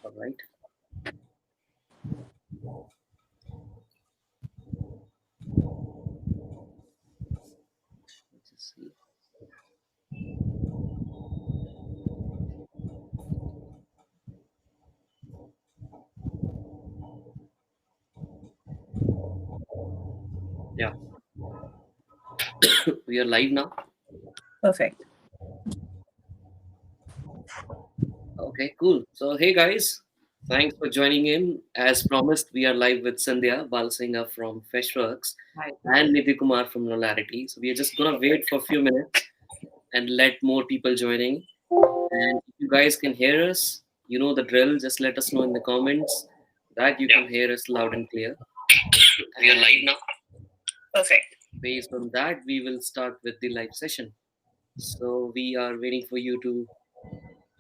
All right. Let's just see. Yeah, we are live now. Perfect. Okay, cool. So, hey guys, thanks for joining in. As promised, we are live with Scindia, Balasingh from Freshworks Hi. and Niddhii Kumar from Knowlarity. So, we are just gonna wait for a few minutes and let more people joining. And if you guys can hear us, you know the drill. Just let us know in the comments that you can hear us loud and clear. We are live now. Perfect. Based on that, we will start with the live session. So we are waiting for you to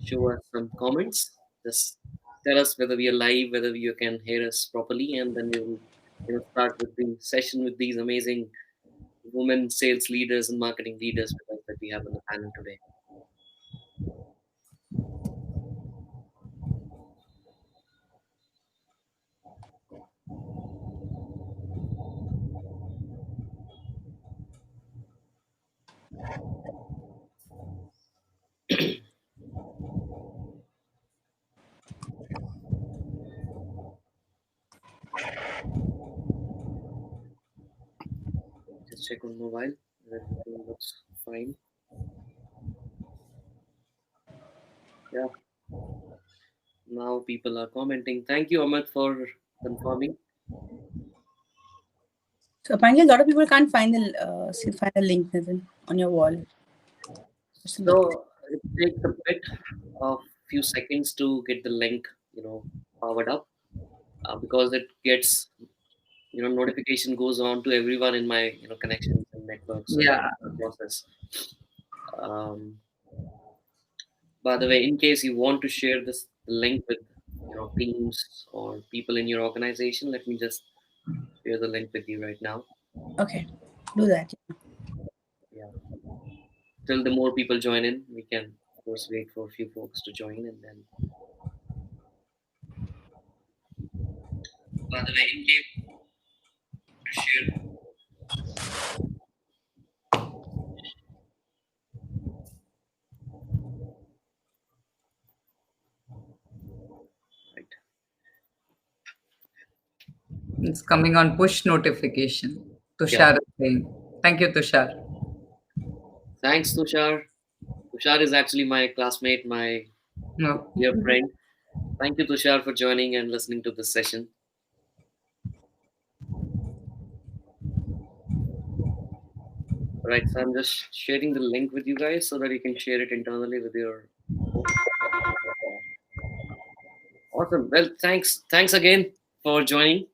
show us some comments. Just tell us whether we are live, whether you can hear us properly, and then we will start with the session with these amazing women sales leaders and marketing leaders that we have on the panel today. Just check on mobile. Everything looks fine. Yeah. Now people are commenting. Thank you, Amit, for confirming. So apparently, a lot of people can't find the link, Nitin, on your wall. So it takes a bit of few seconds to get the link, powered up, because it gets, notification goes on to everyone in my, connections and networks. So Yeah. that's the process. Um, by the way, in case you want to share this link with, teams or people in your organization, let me just share the link with you right now. Okay, do that. Yeah. Till the more people join in, we can of course wait for a few folks to join and then. By the way, in case to share. Right. It's coming on push notification. Yeah. Tushar is saying. Thank you, Tushar. Thanks, Tushar. Tushar is actually my classmate, my No. dear friend. Thank you, Tushar, for joining and listening to this session. Right, so I'm just sharing the link with you guys so that you can share it internally with your. Awesome. Well, thanks again for joining.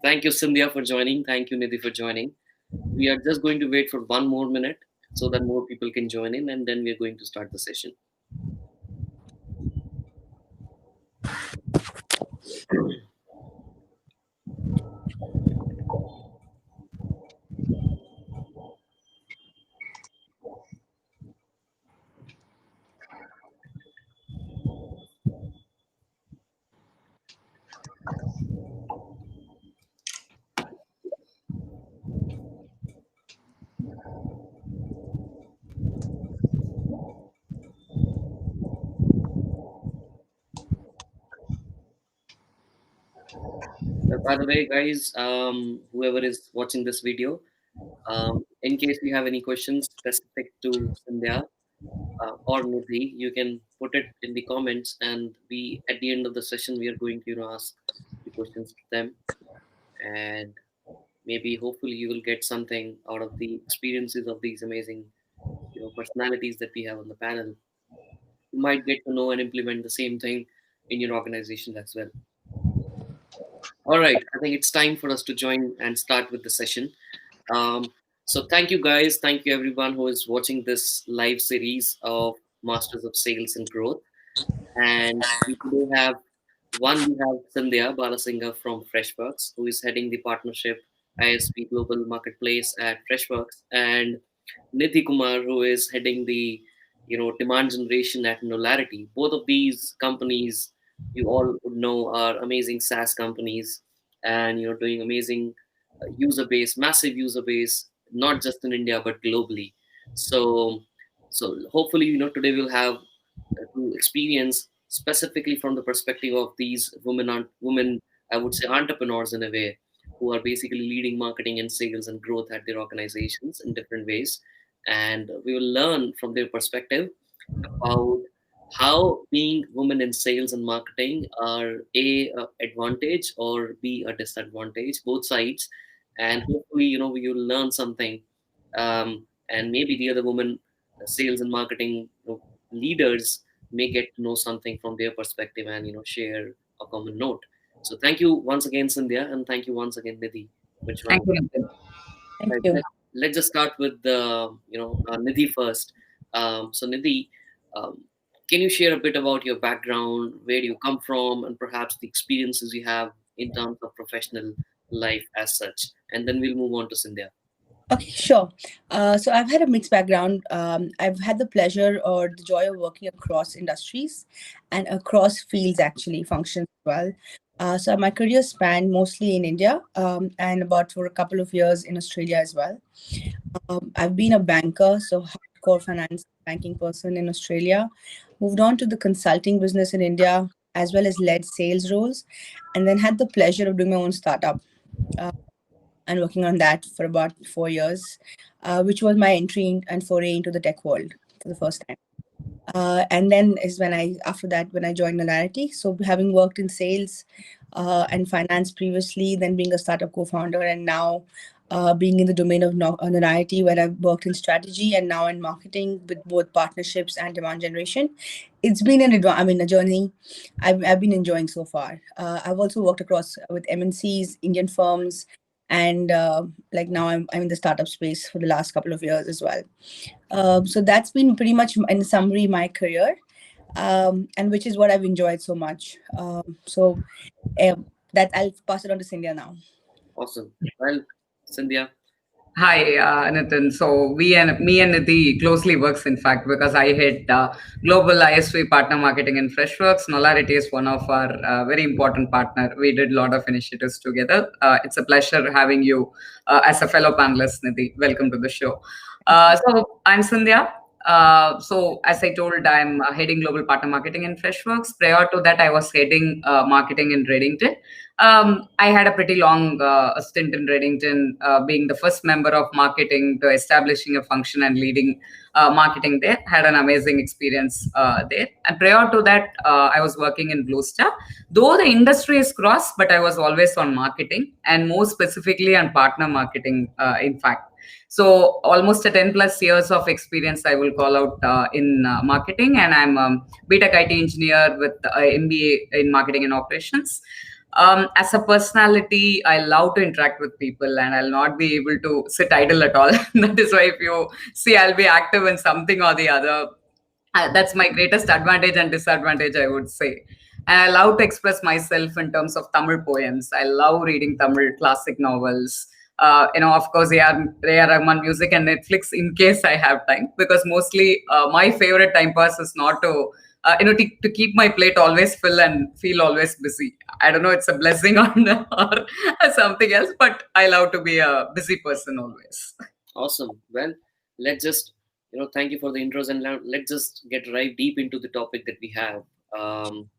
Thank you, Scindia, for joining. Thank you, Niddhii, for joining. We are just going to wait for 1 more minute so that more people can join in, and then we are going to start the session. By the way, guys, whoever is watching this video, in case you have any questions specific to Sandhya or Nidhi, you can put it in the comments, and we at the end of the session we are going to ask the questions to them, and maybe hopefully you will get something out of the experiences of these amazing personalities that we have on the panel. You might get to know and implement the same thing in your organization as well. All right, I think it's time for us to join and start with the session. So thank you guys, thank you everyone who is watching this live series of Masters of Sales and Growth. And we today have we have Scindia Balasingh from Freshworks, who is heading the partnership ISP Global Marketplace at Freshworks, and Niddhii Kumar, who is heading the demand generation at Knowlarity. Both of these companies you all would know are amazing SaaS companies, and doing amazing user base, massive user base, not just in India but globally. So, hopefully, today we'll have to experience specifically from the perspective of these women, I would say entrepreneurs in a way, who are basically leading marketing and sales and growth at their organizations in different ways, and we will learn from their perspective about how being women in sales and marketing are a advantage or b a disadvantage, both sides, and hopefully we will learn something, and maybe the other women sales and marketing leaders may get to know something from their perspective and share a common note. So thank you once again, Scindia, and thank you once again, Nidhi, for Thank joining. you, Nitin. Thank Right. you. Let's just start with the Nidhi first. So Nidhi, um, can you share a bit about your background, where do you come from, and perhaps the experiences you have in terms of professional life as such, and then we'll move on to Scindia. Okay, sure. So I've had a mixed background. I've had the pleasure or the joy of working across industries and across fields, actually, functions as well. So my career spanned mostly in India, and about for a couple of years in Australia as well. I've been a banker, so hardcore finance banking person in Australia. Moved on to the consulting business in India, as well as led sales roles, and then had the pleasure of doing my own startup. Uh, and working on that for about 4 years, which was my and foray into the tech world for the first time. And then is when after that, when I joined Knowlarity. So having worked in sales and finance previously, then being a startup co-founder, and now being in the domain of Knowlarity, where I've worked in strategy and now in marketing with both partnerships and demand generation. It's been a journey I've been enjoying so far. I've also worked across with MNCs, Indian firms, and like now I'm in the startup space for the last couple of years as well. So that's been pretty much, in summary, my career, and which is what I've enjoyed so much. Uh, that I'll pass it on to Scindia now. Awesome. Well, Scindia. Hi, Nitin. So me and Niddhii closely works, in fact, because I head global ISV partner marketing in Freshworks. Knowlarity is one of our very important partner. We did a lot of initiatives together. It's a pleasure having you as a fellow panelist, Niddhii. Welcome to the show. So I'm Scindia. So as I told, I'm heading global partner marketing in Freshworks. Prior to that, I was heading marketing in Reddington. I had a pretty long stint in Reddington, being the first member of marketing to establishing a function and leading marketing there. Had an amazing experience there. And prior to that, I was working in Blue Star. Though the industry is cross, but I was always on marketing, and more specifically on partner marketing, in fact. So almost a 10 plus years of experience I will call out in marketing, and I'm BTech IT engineer with MBA in marketing and operations. As a personality, I love to interact with people, and I'll not be able to sit idle at all. That is why if you see, I'll be active in something or the other. That's my greatest advantage and disadvantage, I would say. And I love to express myself in terms of Tamil poems. I love reading Tamil classic novels. Of course, A.R. Rahman music and Netflix in case I have time, because mostly my favorite time pass is not to to keep my plate always full and feel always busy. I don't know, it's a blessing or something else, but I love to be a busy person always. Awesome. Well, let's just, thank you for the intros, and now let's just get right deep into the topic that we have. Um,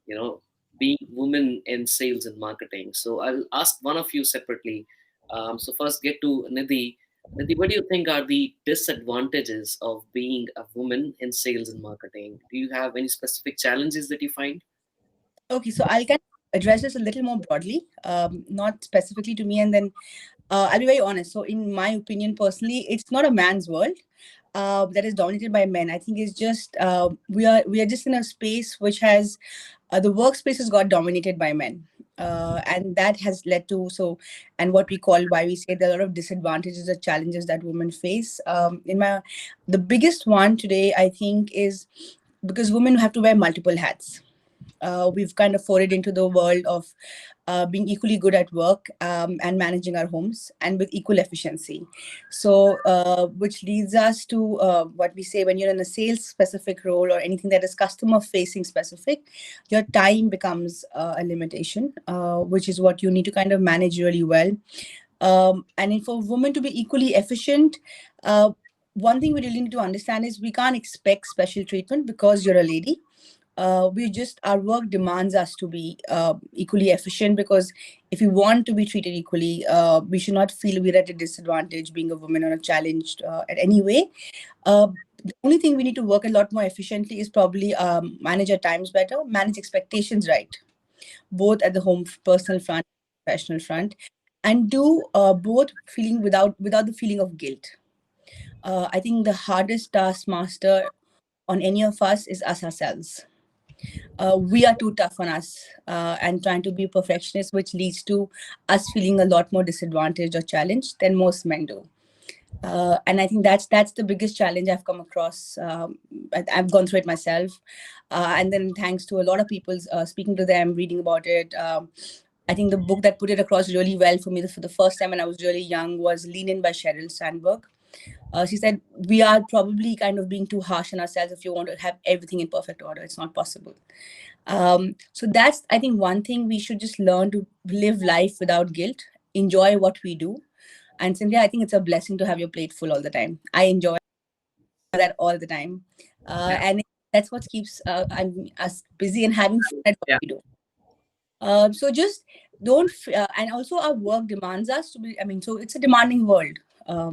you know, being women in sales and marketing. So I'll ask one of you separately. So first, get to Nidhi. Nidhi, what do you think are the disadvantages of being a woman in sales and marketing? Do you have any specific challenges that you find? Okay, so I'll kind of address this a little more broadly, not specifically to me, and then I'll be very honest. So, in my opinion, personally, it's not a man's world that is dominated by men. I think it's just we are just in a space which has the workspace has got dominated by men, and that has led to and what we call, why we say there are a lot of disadvantages or challenges that women face. The biggest one today, I think, is because women have to wear multiple hats. We've kind of forayed into the world of being equally good at work and managing our homes and with equal efficiency. So, which leads us to what we say when you're in a sales specific role or anything that is customer facing specific, your time becomes a limitation, which is what you need to kind of manage really well. And for women to be equally efficient, one thing we really need to understand is we can't expect special treatment because you're a lady. We just, our work demands us to be equally efficient, because if we want to be treated equally, we should not feel we're at a disadvantage being a woman or a challenged at any way. The only thing we need to work a lot more efficiently is probably manage our times better, manage expectations right, both at the home personal front, professional front, and do both feeling without the feeling of guilt. I think the hardest taskmaster on any of us is us ourselves. We are too tough on us and trying to be perfectionists, which leads to us feeling a lot more disadvantaged or challenged than most men do. And I think that's the biggest challenge I've come across. I've gone through it myself, and then thanks to a lot of people, speaking to them, reading about it. I think the book that put it across really well for me for the first time when I was really young was Lean In by Sheryl Sandberg. She said, we are probably kind of being too harsh on ourselves if you want to have everything in perfect order. It's not possible. So that's, I think, one thing we should just learn to live life without guilt, enjoy what we do. And Scindia, I think it's a blessing to have your plate full all the time. I enjoy that all the time. And that's what keeps us busy and having fun at what we do. So just don't, and also our work demands us to be, so it's a demanding world,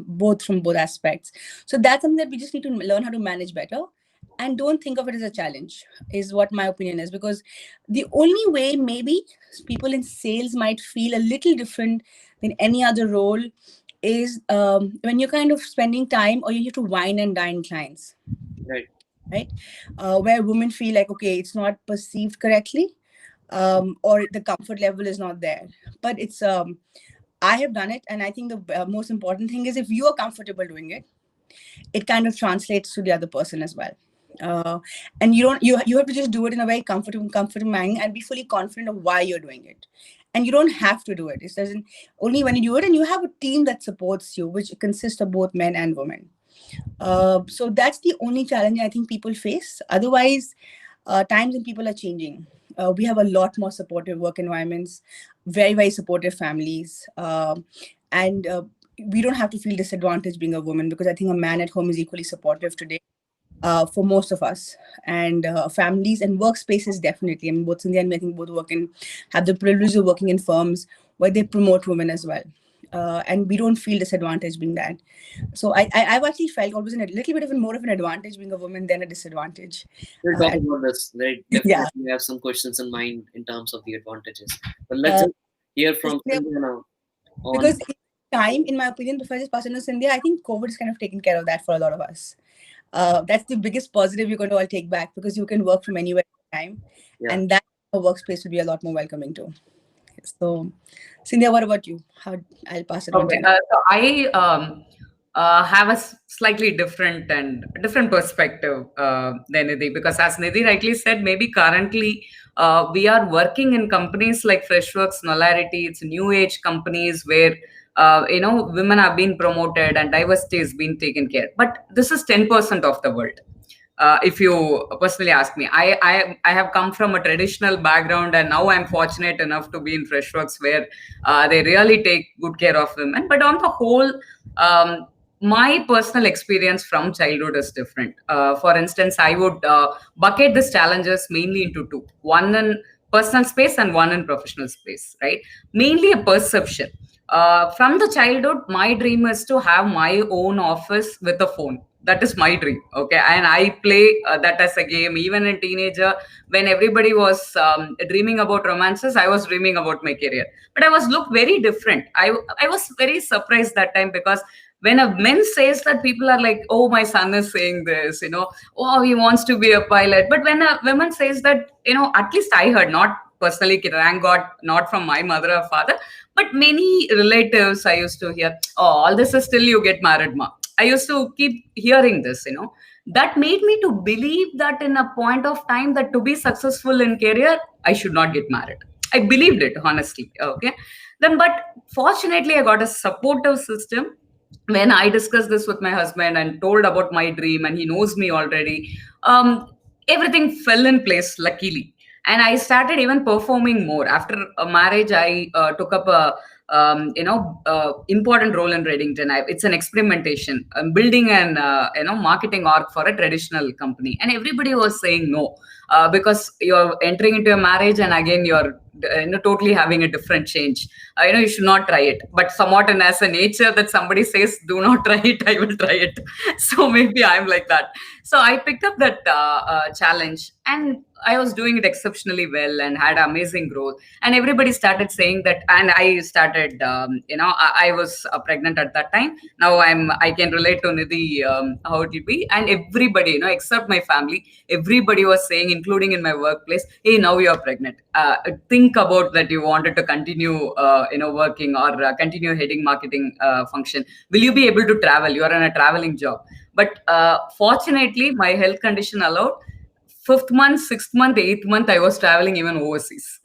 both from both aspects. So that's something that we just need to learn how to manage better. And don't think of it as a challenge, is what my opinion is. Because the only way maybe people in sales might feel a little different than any other role is when you're kind of spending time or you have to wine and dine clients. Right? Where women feel like, okay, it's not perceived correctly. Or the comfort level is not there. But it's I have done it, and I think the most important thing is if you are comfortable doing it, it kind of translates to the other person as well. And you have to just do it in a very comfortable manner and be fully confident of why you're doing it. And you don't have to do it. It doesn't, only when you do it and you have a team that supports you, which consists of both men and women. So that's the only challenge I think people face. Otherwise, times and people are changing. We have a lot more supportive work environments, very, very supportive families. And we don't have to feel disadvantaged being a woman, because I think a man at home is equally supportive today for most of us. And families and workspaces, definitely. I mean, both Scindia and me, I think, both have the privilege of working in firms where they promote women as well. And we don't feel disadvantaged being that. So I've actually felt always a little bit of more of an advantage being a woman than a disadvantage. We'll talk about this. Definitely have some questions in mind in terms of the advantages. But let's just hear from Scindia now. Because time, in my opinion, before I just pass on to Scindia, I think COVID has kind of taken care of that for a lot of us. That's the biggest positive you're going to all take back, because you can work from anywhere anytime. And that workspace will be a lot more welcoming too. So, Scindia, what about you? I'll pass it on to you. So I have a slightly different perspective than Niddhii, because as Niddhii rightly said, maybe currently we are working in companies like Freshworks, Knowlarity. It's new age companies where women have been promoted and diversity is being taken care. But this is 10% of the world. If you personally ask me, I have come from a traditional background, and now I'm fortunate enough to be in Freshworks where they really take good care of women. But on the whole, my personal experience from childhood is different. For instance, I would bucket these challenges mainly into two: one in personal space and one in professional space. Right? Mainly a perception. From the childhood, my dream is to have my own office with a phone. That is my dream. Okay. And I play that as a game. Even in teenager, when everybody was dreaming about romances, I was dreaming about my career. But I was looked very different. I was very surprised that time, because when a man says that, people are like, oh, my son is saying this, oh, he wants to be a pilot. But when a woman says that, at least I heard, not personally, thank God, not from my mother or father, but many relatives I used to hear, oh, all this is till you get married, ma. I used to keep hearing this, That made me to believe that in a point of time that to be successful in career, I should not get married. I believed it, honestly. Okay. Then, but fortunately, I got a supportive system. When I discussed this with my husband and told about my dream, and he knows me already, um, everything fell in place, luckily. And I started even performing more. After a marriage, I took up a important role in Reddington. It's an experimentation. I'm building an marketing org for a traditional company, and everybody was saying no, because you're entering into a marriage, and again you're totally having a different change. You should not try it. But somewhat, and as a nature that somebody says, do not try it, I will try it. So maybe I'm like that. So I picked up that challenge, and I was doing it exceptionally well and had amazing growth. And everybody started saying that, and I started, I was pregnant at that time. Now I can relate to Nidhi, how it will be. And everybody, except my family, everybody was saying, including in my workplace, hey, now you're pregnant. Think about that you wanted to continue, working or continue heading marketing function. Will you be able to travel? You are in a traveling job. But fortunately, my health condition allowed. Fifth month, sixth month, eighth month, I was traveling even overseas.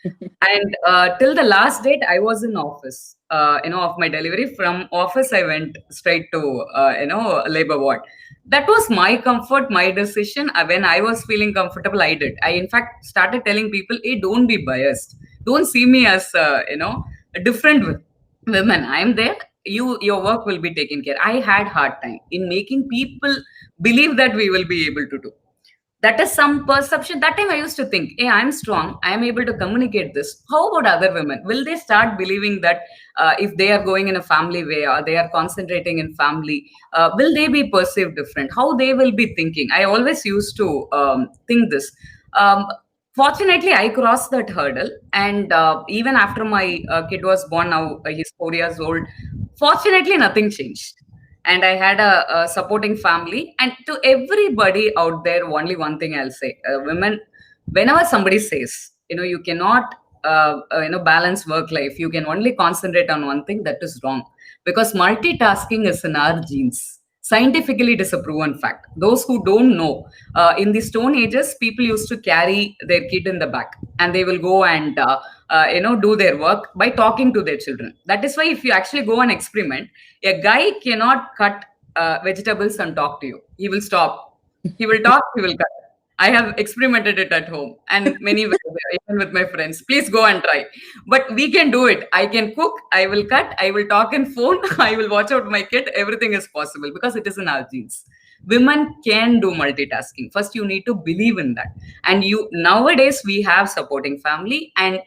And till the last date, I was in office, of my delivery. From office, I went straight to, labor ward. That was my comfort, my decision. When I was feeling comfortable, I did. I, in fact, started telling people, hey, don't be biased. Don't see me as, different women. I'm there. Your work will be taken care. I had hard time in making people believe that we will be able to do. That is some perception. That time I used to think, hey, I'm strong, I'm able to communicate this. How about other women? Will they start believing that if they are going in a family way, or they are concentrating in family, will they be perceived different? How they will be thinking? I always used to think this. um, Fortunately, I crossed that hurdle. And even after my kid was born, now he's 4 years old, fortunately nothing changed. And I had a supporting family. And to everybody out there, only one thing I'll say: women, whenever somebody says, you cannot, balance work life, you can only concentrate on one thing, that is wrong, because multitasking is in our genes. Scientifically, it is a proven fact. Those who don't know, in the Stone Ages, people used to carry their kid in the back, and they will go and do their work by talking to their children. That is why, if you actually go and experiment, a guy cannot cut vegetables and talk to you. He will stop. He will talk. He will cut. I have experimented it at home, and many, even with my friends. Please go and try. But we can do it. I can cook. I will cut. I will talk in phone. I will watch out my kid. Everything is possible because it is in our genes. Women can do multitasking. First, you need to believe in that. And you, nowadays we have supporting family, and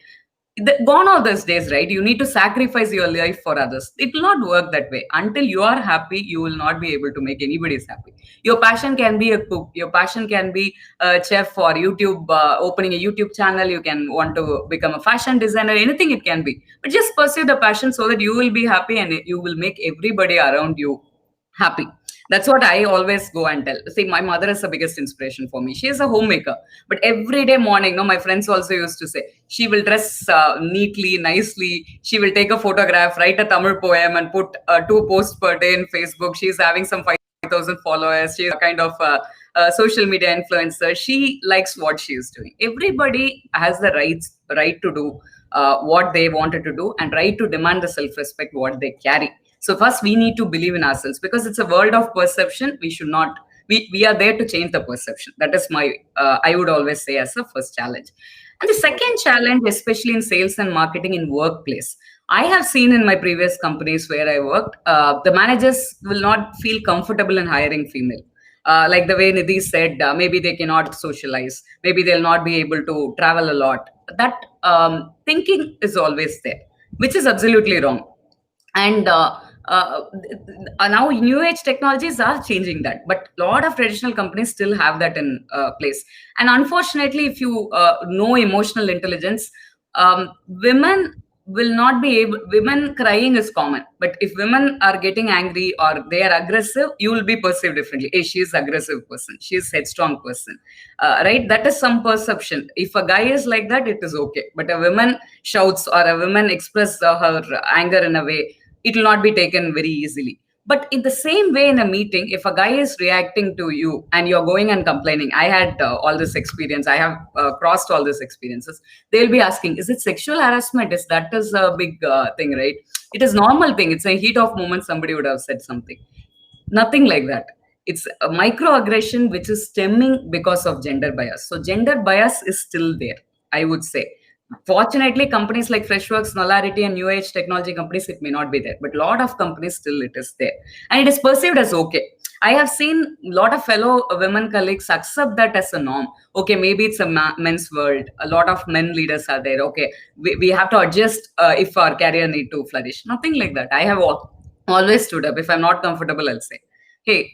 gone are those days, right? You need to sacrifice your life for others. It will not work that way. Until you are happy, you will not be able to make anybody's happy. Your passion can be a cook. Your passion can be a chef, or YouTube, opening a YouTube channel. You can want to become a fashion designer. Anything it can be. But just pursue the passion so that you will be happy, and you will make everybody around you happy. That's what I always go and tell. See, my mother is the biggest inspiration for me. She is a homemaker, but every day morning, my friends also used to say, she will dress neatly, nicely. She will take a photograph, write a Tamil poem, and put 2 posts per day in Facebook. She's having some 5,000 followers. She's a kind of social media influencer. She likes what she is doing. Everybody has the right to do what they wanted to do, and right to demand the self-respect what they carry. So first, we need to believe in ourselves, because it's a world of perception. We should not. We are there to change the perception. That is my. I would always say as a first challenge. And the second challenge, especially in sales and marketing in workplace, I have seen in my previous companies where I worked, the managers will not feel comfortable in hiring female. Like the way Nidhi said, maybe they cannot socialize. Maybe they'll not be able to travel a lot. That thinking is always there, which is absolutely wrong. And now new age technologies are changing that, but a lot of traditional companies still have that in place. And unfortunately, if you know emotional intelligence, women will not be able. Women crying is common, but if women are getting angry or they are aggressive, you will be perceived differently. Hey, she is aggressive person, she is headstrong person, right? That is some perception. If a guy is like that, it is okay, but a woman shouts or a woman express her anger in a way, it will not be taken very easily. But in the same way, in a meeting, if a guy is reacting to you and you're going and complaining, I had all this experience, I have crossed all these experiences. They'll be asking, is it sexual harassment? That is a big thing, right? It is normal thing. It's a heat of moment. Somebody would have said something. Nothing like that. It's a microaggression which is stemming because of gender bias. So gender bias is still there, I would say. Fortunately, companies like Freshworks, Knowlarity, and new age technology companies, it may not be there, but a lot of companies still it is there, and it is perceived as okay. I have seen a lot of fellow women colleagues accept that as a norm. Okay, maybe it's a men's world. A lot of men leaders are there. Okay, we have to adjust if our career need to flourish. Nothing like that. I have always stood up. If I'm not comfortable, I'll say, hey,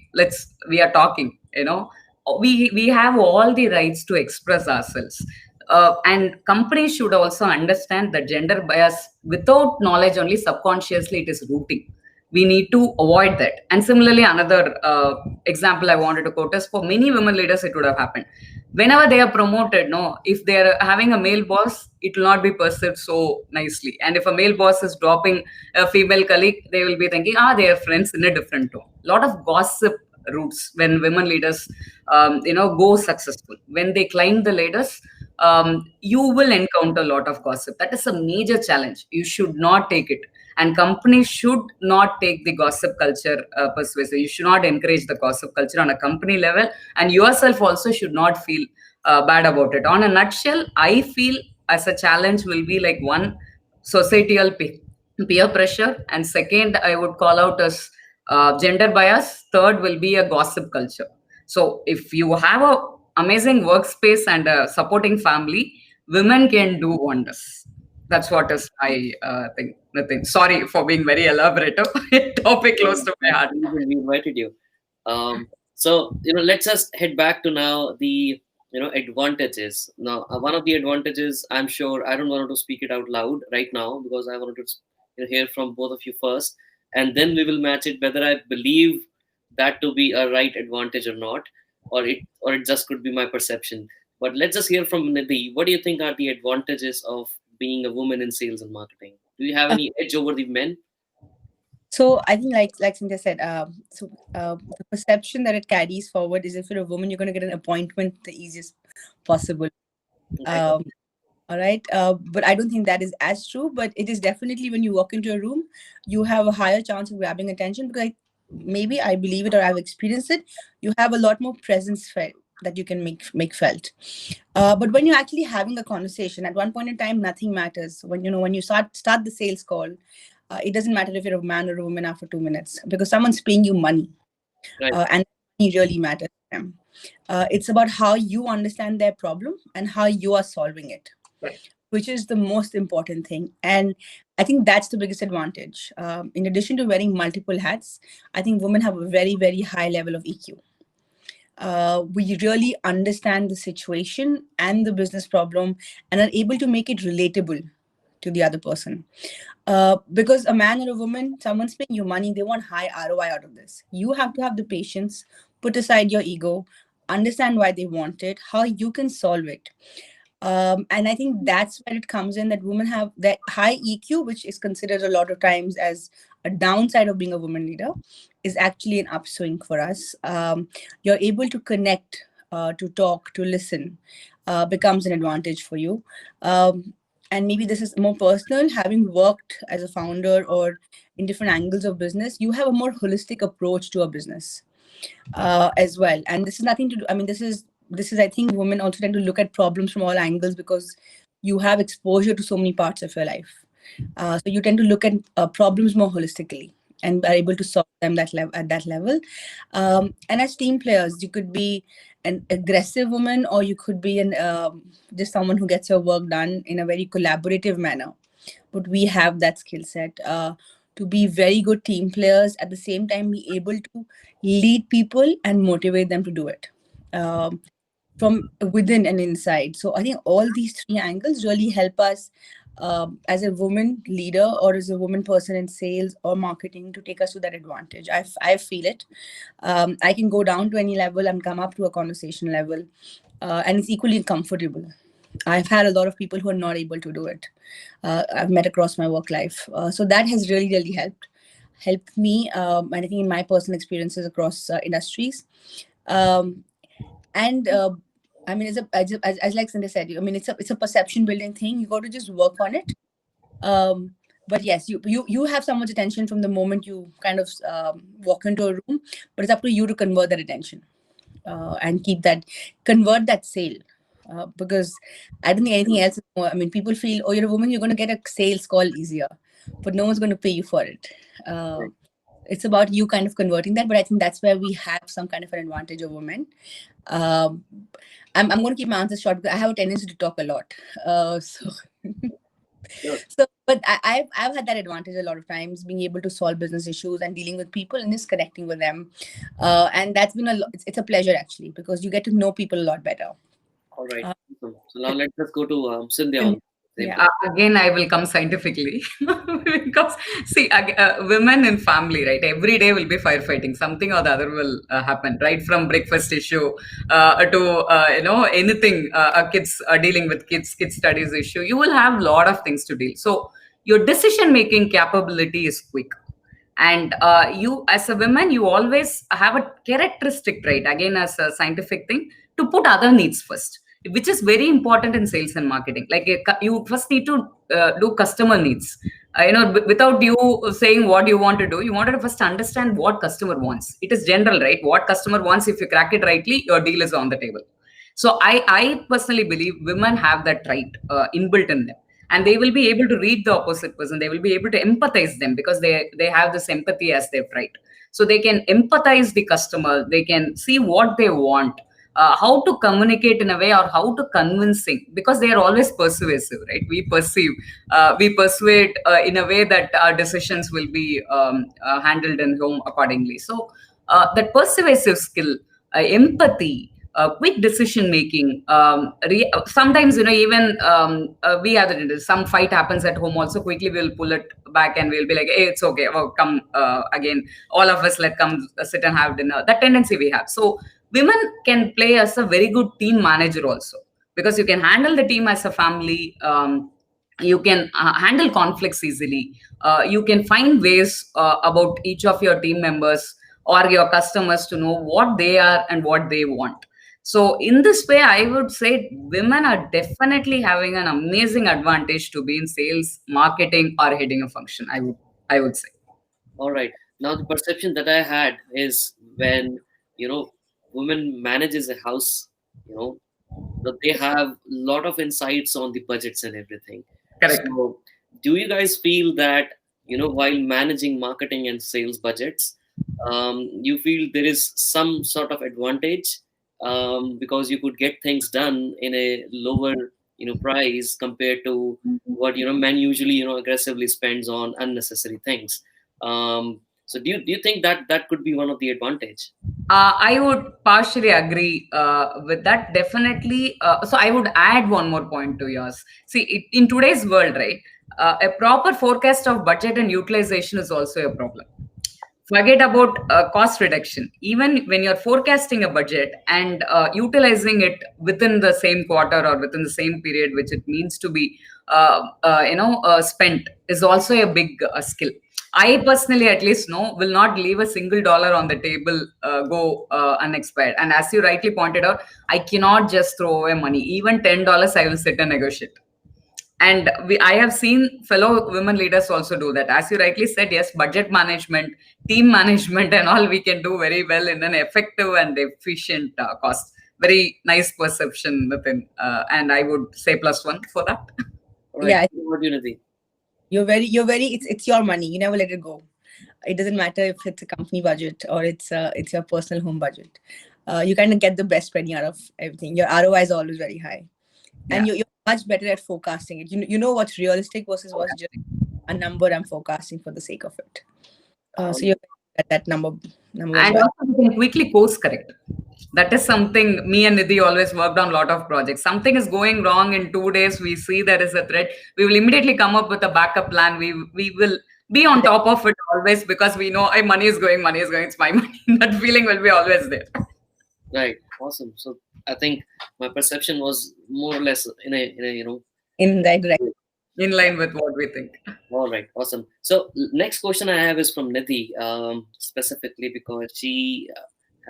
we are talking, we have all the rights to express ourselves. And companies should also understand that gender bias, without knowledge only, subconsciously it is rooting. We need to avoid that. And similarly, another example I wanted to quote is, for many women leaders it would have happened whenever they are promoted. No, if they are having a male boss, it will not be perceived so nicely. And if a male boss is dropping a female colleague, they will be thinking, they are friends in a different tone. A lot of gossip roots when women leaders go successful. When they climb the ladders, you will encounter a lot of gossip. That is a major challenge. You should not take it, and companies should not take the gossip culture persuasive. You should not encourage the gossip culture on a company level, and yourself also should not feel bad about it. On a nutshell, I feel as a challenge will be like, one, societal peer pressure, and second, I would call out as gender bias. Third will be a gossip culture. So if you have a amazing workspace and a supporting family, women can do wonders. That's what is I think, Nitin. Sorry for being very elaborate. Topic close to my heart. We invited you. So let's just head back to now the advantages. Now, one of the advantages, I'm sure, I don't want to speak it out loud right now because I wanted to hear from both of you first, and then we will match it whether I believe that to be a right advantage or not, or it just could be my perception. But let's just hear from Niddhii. What do you think are the advantages of being a woman in sales and marketing? Do you have any edge over the men? So I think, like Scindia said, the perception that it carries forward is, if you're a woman, you're going to get an appointment the easiest possible. Okay. All right. But I don't think that is as true. But it is definitely, when you walk into a room, you have a higher chance of grabbing attention, because maybe I believe it or I've experienced it. You have a lot more presence that you can make felt. But when you're actually having a conversation, at one point in time, nothing matters. When you start the sales call, it doesn't matter if you're a man or a woman after 2 minutes, because someone's paying you money, Right. and money really matters to them. It's about how you understand their problem and how you are solving it, which is the most important thing. And I think that's the biggest advantage. In addition to wearing multiple hats, I think women have a very, very high level of EQ. We really understand the situation and the business problem and are able to make it relatable to the other person. Because a man or a woman, someone's paying you money, they want high ROI out of this. You have to have the patience, put aside your ego, understand why they want it, how you can solve it. And I think that's where it comes in, that women have that high EQ, which is considered a lot of times as a downside of being a woman leader, is actually an upswing for us. You're able to connect, to talk, to listen, becomes an advantage for you. And maybe this is more personal. Having worked as a founder or in different angles of business, you have a more holistic approach to a business as well. And this is nothing to do, I mean, this is, I think, women also tend to look at problems from all angles because you have exposure to so many parts of your life. So you tend to look at problems more holistically and are able to solve them at that level. And as team players, you could be an aggressive woman, or you could be just someone who gets your work done in a very collaborative manner. But we have that skill set to be very good team players, at the same time be able to lead people and motivate them to do it from within and inside. So I think all these three angles really help us as a woman leader or as a woman person in sales or marketing to take us to that advantage. I feel it. I can go down to any level and come up to a conversation level, and it's equally comfortable. I've had a lot of people who are not able to do it. I've met across my work life. So that has really, really helped me, and I think in my personal experiences across industries. Um, and I mean, as like Scindia said, I mean, it's a perception building thing. You got to just work on it. But yes, you have someone's attention from the moment you kind of walk into a room, but it's up to you to convert that attention and convert that sale. Because I don't think anything else is more, I mean, people feel, oh, you're a woman, you're going to get a sales call easier, but no one's going to pay you for it. It's about you kind of converting that, but I think that's where we have some kind of an advantage over men. Um, I'm going to keep my answers short because I have a tendency to talk a lot. So Sure. So, but I've had that advantage a lot of times, being able to solve business issues and dealing with people and just connecting with them, and that's been it's a pleasure actually, because you get to know people a lot better. All right. Uh, Awesome. So now let's just go to Scindia and on the same yeah, topic. Again, I will come scientifically because see, women in family, right? Every day will be firefighting. Something or the other will happen, right? From breakfast issue to anything. Kids are dealing with kids studies issue. You will have a lot of things to deal. So your decision making capability is quick, and you as a woman, you always have a characteristic trait, again as a scientific thing, to put other needs first, which is very important in sales and marketing. Like you first need to do customer needs. Without you saying what you want to do, you wanted to first understand what customer wants. It is general, right? What customer wants, if you crack it rightly, your deal is on the table. So I personally believe women have that trait inbuilt in them, and they will be able to read the opposite person. They will be able to empathize them because they have this empathy as their trait. So they can empathize the customer. They can see what they want, how to communicate in a way, or how to convincing, because they are always persuasive, right? We persuade in a way that our decisions will be handled in home accordingly. So that persuasive skill, empathy, quick decision making. Sometimes, even we have some fight happens at home. Also, quickly we'll pull it back and we'll be like, "Hey, it's okay. Well, come again. All of us, let come sit and have dinner." That tendency we have. So women can play as a very good team manager also, because you can handle the team as a family. You can handle conflicts easily. You can find ways about each of your team members or your customers to know what they are and what they want. So in this way, I would say women are definitely having an amazing advantage to be in sales, marketing, or heading a function. I would say. All right. Now the perception that I had is when you know women manages a house, you know, that they have a lot of insights on the budgets and everything. Correct. So, do you guys feel that while managing marketing and sales budgets, you feel there is some sort of advantage because you could get things done in a lower price compared to what men usually aggressively spends on unnecessary things. So, do you think that that could be one of the advantage? I would partially agree with that, definitely. So I would add one more point to yours. See, in today's world, right, a proper forecast of budget and utilization is also a problem. Forget about cost reduction. Even when you're forecasting a budget and utilizing it within the same quarter or within the same period, which it means to be, spent, is also a big skill. I personally, at least, will not leave a single dollar on the table go unexpired. And as you rightly pointed out, I cannot just throw away money. Even $10, I will sit and negotiate. And I have seen fellow women leaders also do that. As you rightly said, yes, budget management, team management, and all we can do very well in an effective and efficient cost. Very nice perception, Nitin. And I would say +1 for that. All right. yeah, What do you think? you're very. It's your money. You never let it go. It doesn't matter if it's a company budget or it's your personal home budget. You kind of get the best penny out of everything. Your ROI is always very high, and you're much better at forecasting it. You know what's realistic versus what's just a number I'm forecasting for the sake of it. So you're at that number And as well. also we can quickly course correct. That is something me and Niddhii always worked on a lot of projects. Something is going wrong in 2 days. We see there is a threat. We will immediately come up with a backup plan. We will be on top of it always, because we know, hey, money is going, it's my money. That feeling will be always there. Right. Awesome. So I think my perception was more or less in a In that direction. in line with what we think. All right, awesome. So next question I have is from Niddhii, specifically because she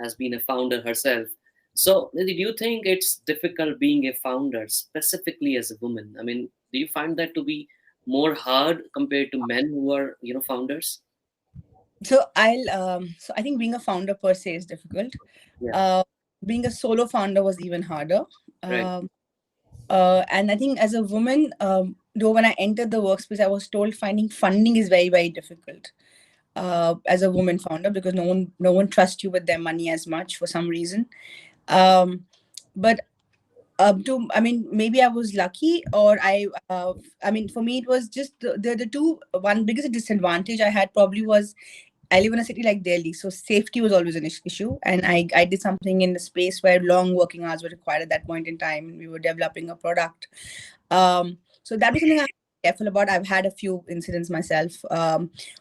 has been a founder herself. So Niddhii, do you think it's difficult being a founder, specifically as a woman? I mean, do you find that to be more hard compared to men who are, founders? So I think being a founder per se is difficult. Yeah, Uh, Being a solo founder was even harder. right. Um, and I think as a woman, though when I entered the workspace, I was told finding funding is very, very difficult as a woman founder, because no one trusts you with their money as much for some reason. Um, but I mean, maybe I was lucky, or I mean, for me, it was just the two. One biggest disadvantage I had probably was I live in a city like Delhi, so safety was always an issue. And I did something in the space where long working hours were required at that point in time. We were developing a product. So that was something I'm careful about. I've had a few incidents myself,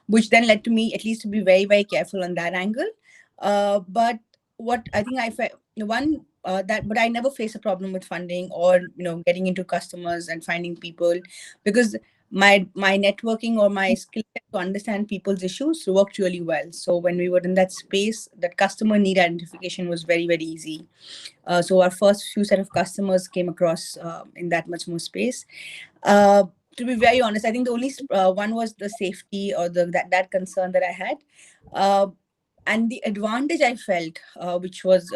which then led to me at least to be very, very careful on that angle. But what I think one but I never face a problem with funding or getting into customers and finding people, because my networking or my skill set to understand people's issues worked really well. So when we were in that space, that customer need identification was very, very easy. So our first few set of customers came across in that much more space. Uh, to be very honest, I think the only one was the safety or that concern that I had. Uh, and the advantage I felt, which was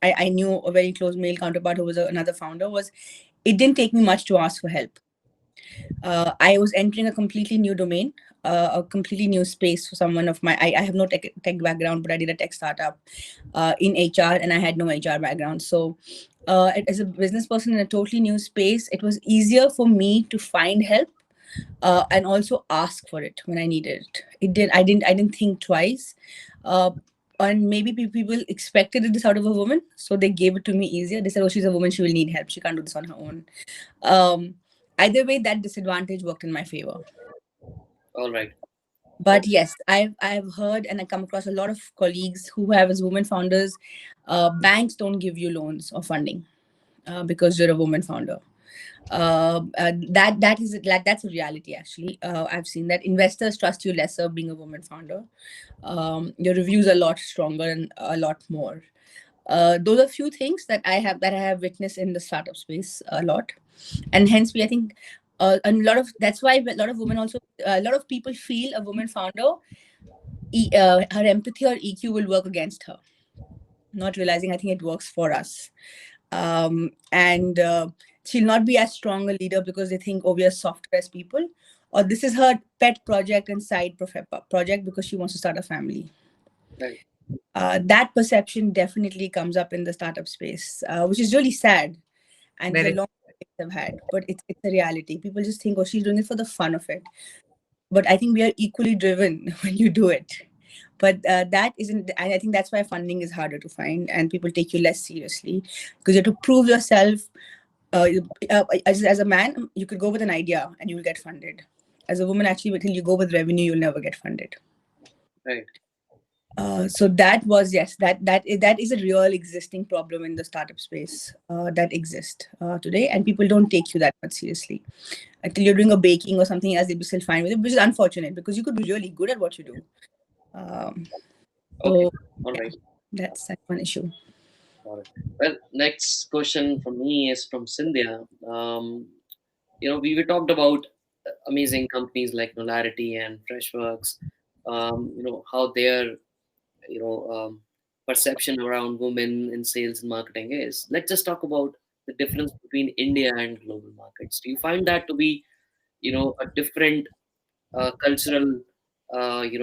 I knew a very close male counterpart who was another founder, was it didn't take me much to ask for help. I was entering a completely new domain, a completely new space for someone of my. I have no tech background, but I did a tech startup in HR, and I had no HR background. So, as a business person in a totally new space, it was easier for me to find help and also ask for it when I needed it. I didn't think twice. And maybe people expected this out of a woman, so they gave it to me easier. They said, "Oh, she's a woman; she will need help. She can't do this on her own." Um, Either way, that disadvantage worked in my favor. All right. But yes, I've heard and I come across a lot of colleagues who have as women founders. Banks don't give you loans or funding because you're a woman founder. That's a reality actually. I've seen that investors trust you lesser being a woman founder. Your reviews are a lot stronger and a lot more. Those are few things that I have witnessed in the startup space a lot, and hence I think a lot of that's why a lot of women also a lot of people feel a woman founder, her empathy or EQ will work against her, not realizing I think it works for us. And she'll not be as strong a leader because they think, oh, we are softer as people, or this is her pet project and side project because she wants to start a family. Right. That perception definitely comes up in the startup space, which is really sad, and it's a Very. long I've had, but it's a reality. People just think, oh, she's doing it for the fun of it. But I think we are equally driven when you do it. But that isn't, and I think that's why funding is harder to find, and people take you less seriously because you have to prove yourself. As a man, you could go with an idea and you will get funded. As a woman, actually, until you go with revenue, you'll never get funded. Right. So that was that is a real existing problem in the startup space that exists today, and people don't take you that much seriously until you're doing a baking or something else. They'll be still fine with it, which is unfortunate because you could be really good at what you do. Okay. So All yeah, right. that's one issue. Got it. Well, next question from me is from Scindia. We talked about amazing companies like Knowlarity and Freshworks. How their perception around women in sales and marketing is. Let's just talk about the difference between India and global markets. Do you find that to be a different cultural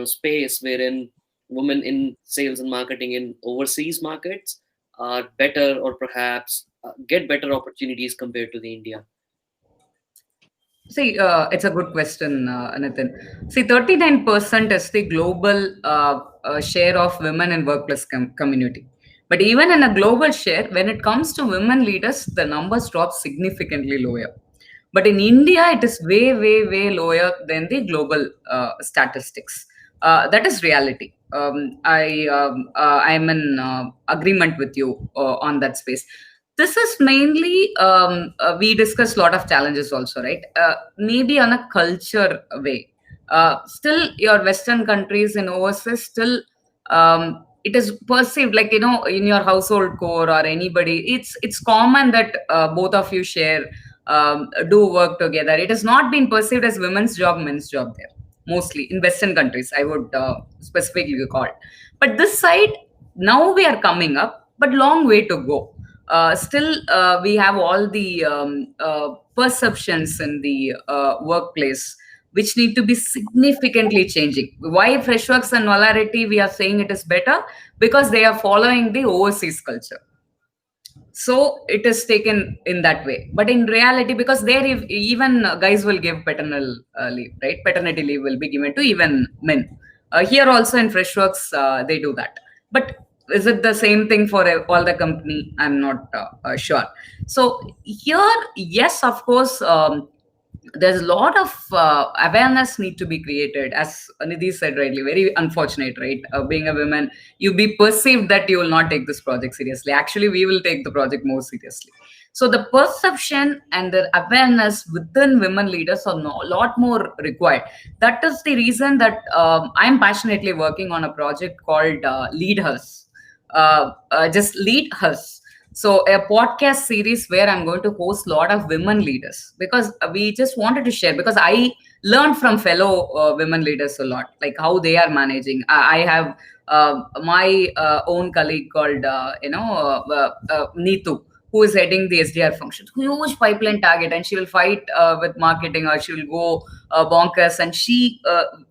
space wherein women in sales and marketing in overseas markets are better or perhaps get better opportunities compared to the India? See, it's a good question, Nitin. See, 39% is the global share of women in workplace community. But even in a global share, when it comes to women leaders, the numbers drop significantly lower. But in India, it is way, way, way lower than the global statistics. That is reality. I'm in agreement with you on that space. This is mainly, we discussed a lot of challenges also, right? Maybe on a culture way. Still, your Western countries in overseas, still, it is perceived like, in your household core or anybody, it's common that both of you share, do work together. It has not been perceived as women's job, men's job there. Mostly in Western countries, I would specifically call. But this side, now we are coming up, but long way to go. Still, we have all the perceptions in the workplace which need to be significantly changing. Why Freshworks and Knowlarity we are saying it is better? Because they are following the overseas culture. So it is taken in that way. But in reality, because there even guys will give paternal leave, right? Paternity leave will be given to even men. Here also in Freshworks, they do that. But is it the same thing for all the company? I'm not sure. So here, yes, of course, there's a lot of awareness need to be created, as Nidhi said rightly. Very unfortunate, right? Being a woman, you be perceived that you will not take this project seriously. Actually, we will take the project more seriously. So the perception and the awareness within women leaders are a lot more required. That is the reason that I'm passionately working on a project called Lead Us. Just Lead Us. So a podcast series where I'm going to host a lot of women leaders, because we just wanted to share, because I learned from fellow women leaders a lot, like how they are managing. I have my own colleague called, Neetu, who is heading the SDR function. Huge pipeline target, and she will fight with marketing, or she will go bonkers, and she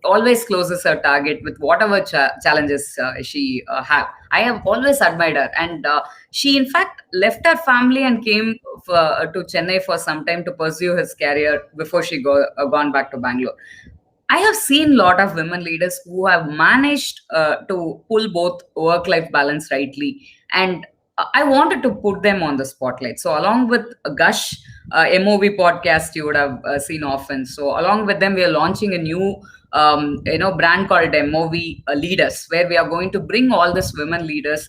always closes her target with whatever challenges she have. I have always admired her, and she in fact left her family and came to Chennai for some time to pursue his career before she gone back to Bangalore. I have seen a lot of women leaders who have managed to pull both work-life balance rightly, and I wanted to put them on the spotlight. So along with Gush, MOV podcast, you would have seen often. So along with them, we are launching a new brand called MOV Leaders, where we are going to bring all these women leaders,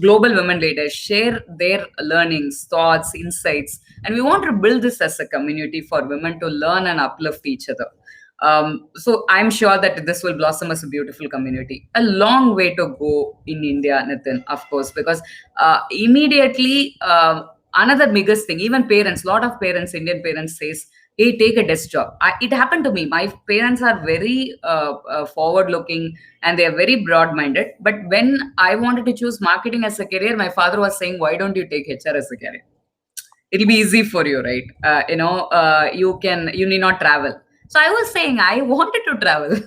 global women leaders, share their learnings, thoughts, insights, and we want to build this as a community for women to learn and uplift each other. So I'm sure that this will blossom as a beautiful community. A long way to go in India, Nitin, of course, because immediately another biggest thing, even parents, a lot of parents, Indian parents says, hey, take a desk job. It happened to me. My parents are very forward looking, and they are very broad minded. But when I wanted to choose marketing as a career, my father was saying, why don't you take HR as a career? It'll be easy for you, right? You need not travel. So I was saying I wanted to travel.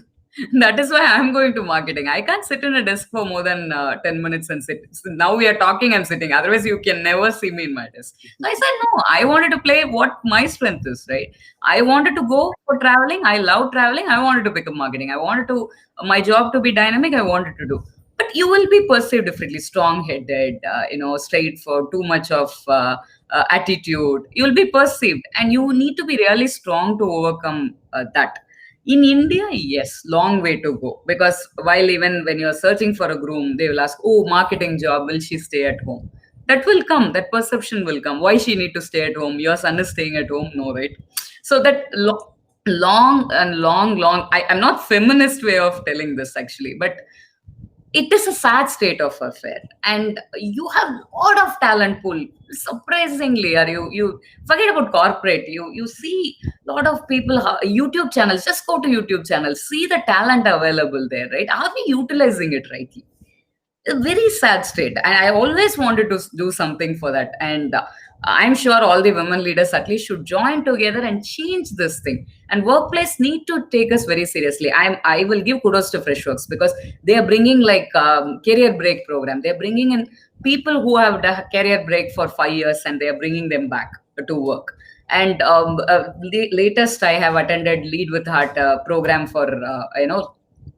That is why I'm going to marketing. I can't sit in a desk for more than 10 minutes and sit. So now we are talking, I'm sitting. Otherwise, you can never see me in my desk. So I said, no, I wanted to play what my strength is, right? I wanted to go for traveling. I love traveling. I wanted to pick up marketing. I wanted to, my job to be dynamic. I wanted to do. But you will be perceived differently, strong-headed, straight for too much of attitude. You will be perceived, and you need to be really strong to overcome that. In India, yes, long way to go. Because while even when you're searching for a groom, they will ask, oh, marketing job, will she stay at home? That will come, that perception will come. Why she need to stay at home? Your son is staying at home, no, right? So that long, I'm not feminist way of telling this actually, but it is a sad state of affair, and you have a lot of talent pool. Surprisingly, are you forget about corporate, you see a lot of people, YouTube channels, just go to YouTube channels, see the talent available there, right? Are we utilizing it rightly? A very sad state, and I always wanted to do something for that. And I'm sure all the women leaders at least should join together and change this thing. And workplace need to take us very seriously. I will give kudos to Freshworks, because they are bringing like career break program. They are bringing in people who have done career break for 5 years, and they are bringing them back to work. And latest, I have attended Lead with Heart program for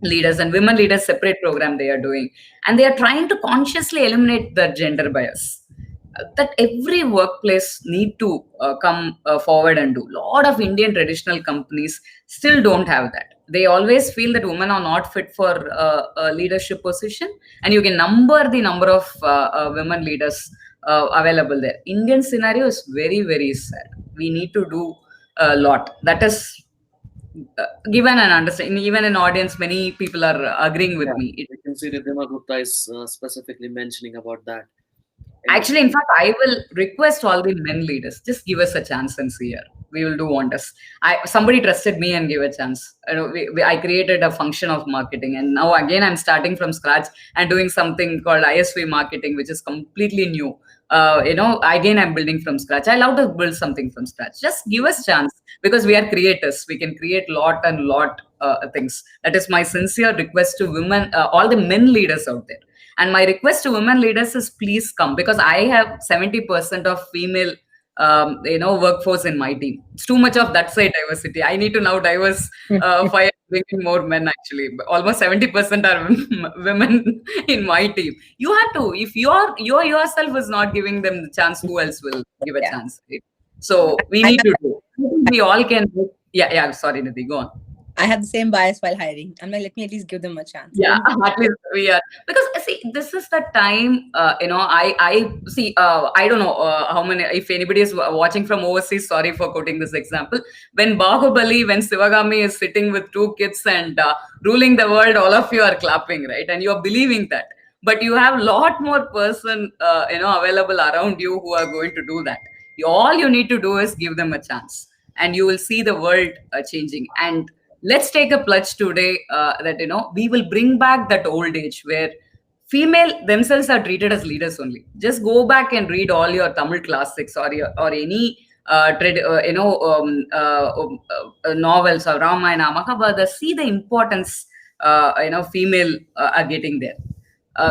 leaders and women leaders, separate program they are doing, and they are trying to consciously eliminate the gender bias that every workplace need to come forward and do. A lot of Indian traditional companies still don't have that. They always feel that women are not fit for a leadership position, and you can number the number of women leaders available there. Indian scenario is very, very sad. We need to do a lot. That is given an understanding. Even in audience, many people are agreeing with Yeah, me. we can see Ridhima Gupta is specifically mentioning about that. And Actually, in fact, I will request all the men leaders, just give us a chance and see here. We will do wonders. Somebody trusted me and gave a chance. I created a function of marketing, and now again I'm starting from scratch and doing something called ISV marketing, which is completely new. Again I'm building from scratch. I love to build something from scratch. Just give us chance, because we are creators. We can create lot and lot things. That is my sincere request to women, all the men leaders out there. And my request to women leaders is please come, because I have 70% of female workforce in my team. It's too much of that side diversity. I need to now diverse fire, bringing more men. Actually, almost 70% are women in my team. You have to, if you're yourself is not giving them the chance, who else will give a Yeah. chance, right? So we I need have to do, we all can do. Yeah, sorry, Nidhi, go on. I have the same bias while hiring. I'm like, let me at least give them a chance. Yeah, at least we are, because see, this is the time. I see. I don't know how many. If anybody is watching from overseas, sorry for quoting this example. When Bahubali, when Sivagami is sitting with two kids and ruling the world, all of you are clapping, right? And you are believing that. But you have a lot more person, available around you who are going to do that. All you need to do is give them a chance, and you will see the world changing. And let's take a pledge today that we will bring back that old age where female themselves are treated as leaders only. Just go back and read all your Tamil classics, or any novels or Ramayana, Mahabharata. See the importance female are getting there.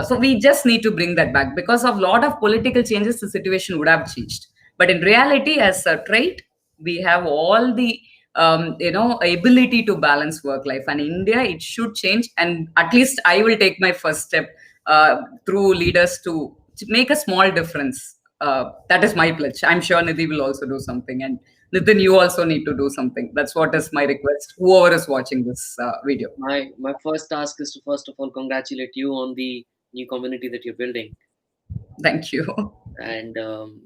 So we just need to bring that back. Because of a lot of political changes, the situation would have changed. But in reality, as a trait, we have all the ability to balance work life. And in India, it should change. And at least I will take my first step through leaders to make a small difference. That is my pledge. I'm sure Nidhi will also do something. And Nitin, you also need to do something. That's what is my request. Whoever is watching this video. my first task is to first of all congratulate you on the new community that you're building. Thank you. And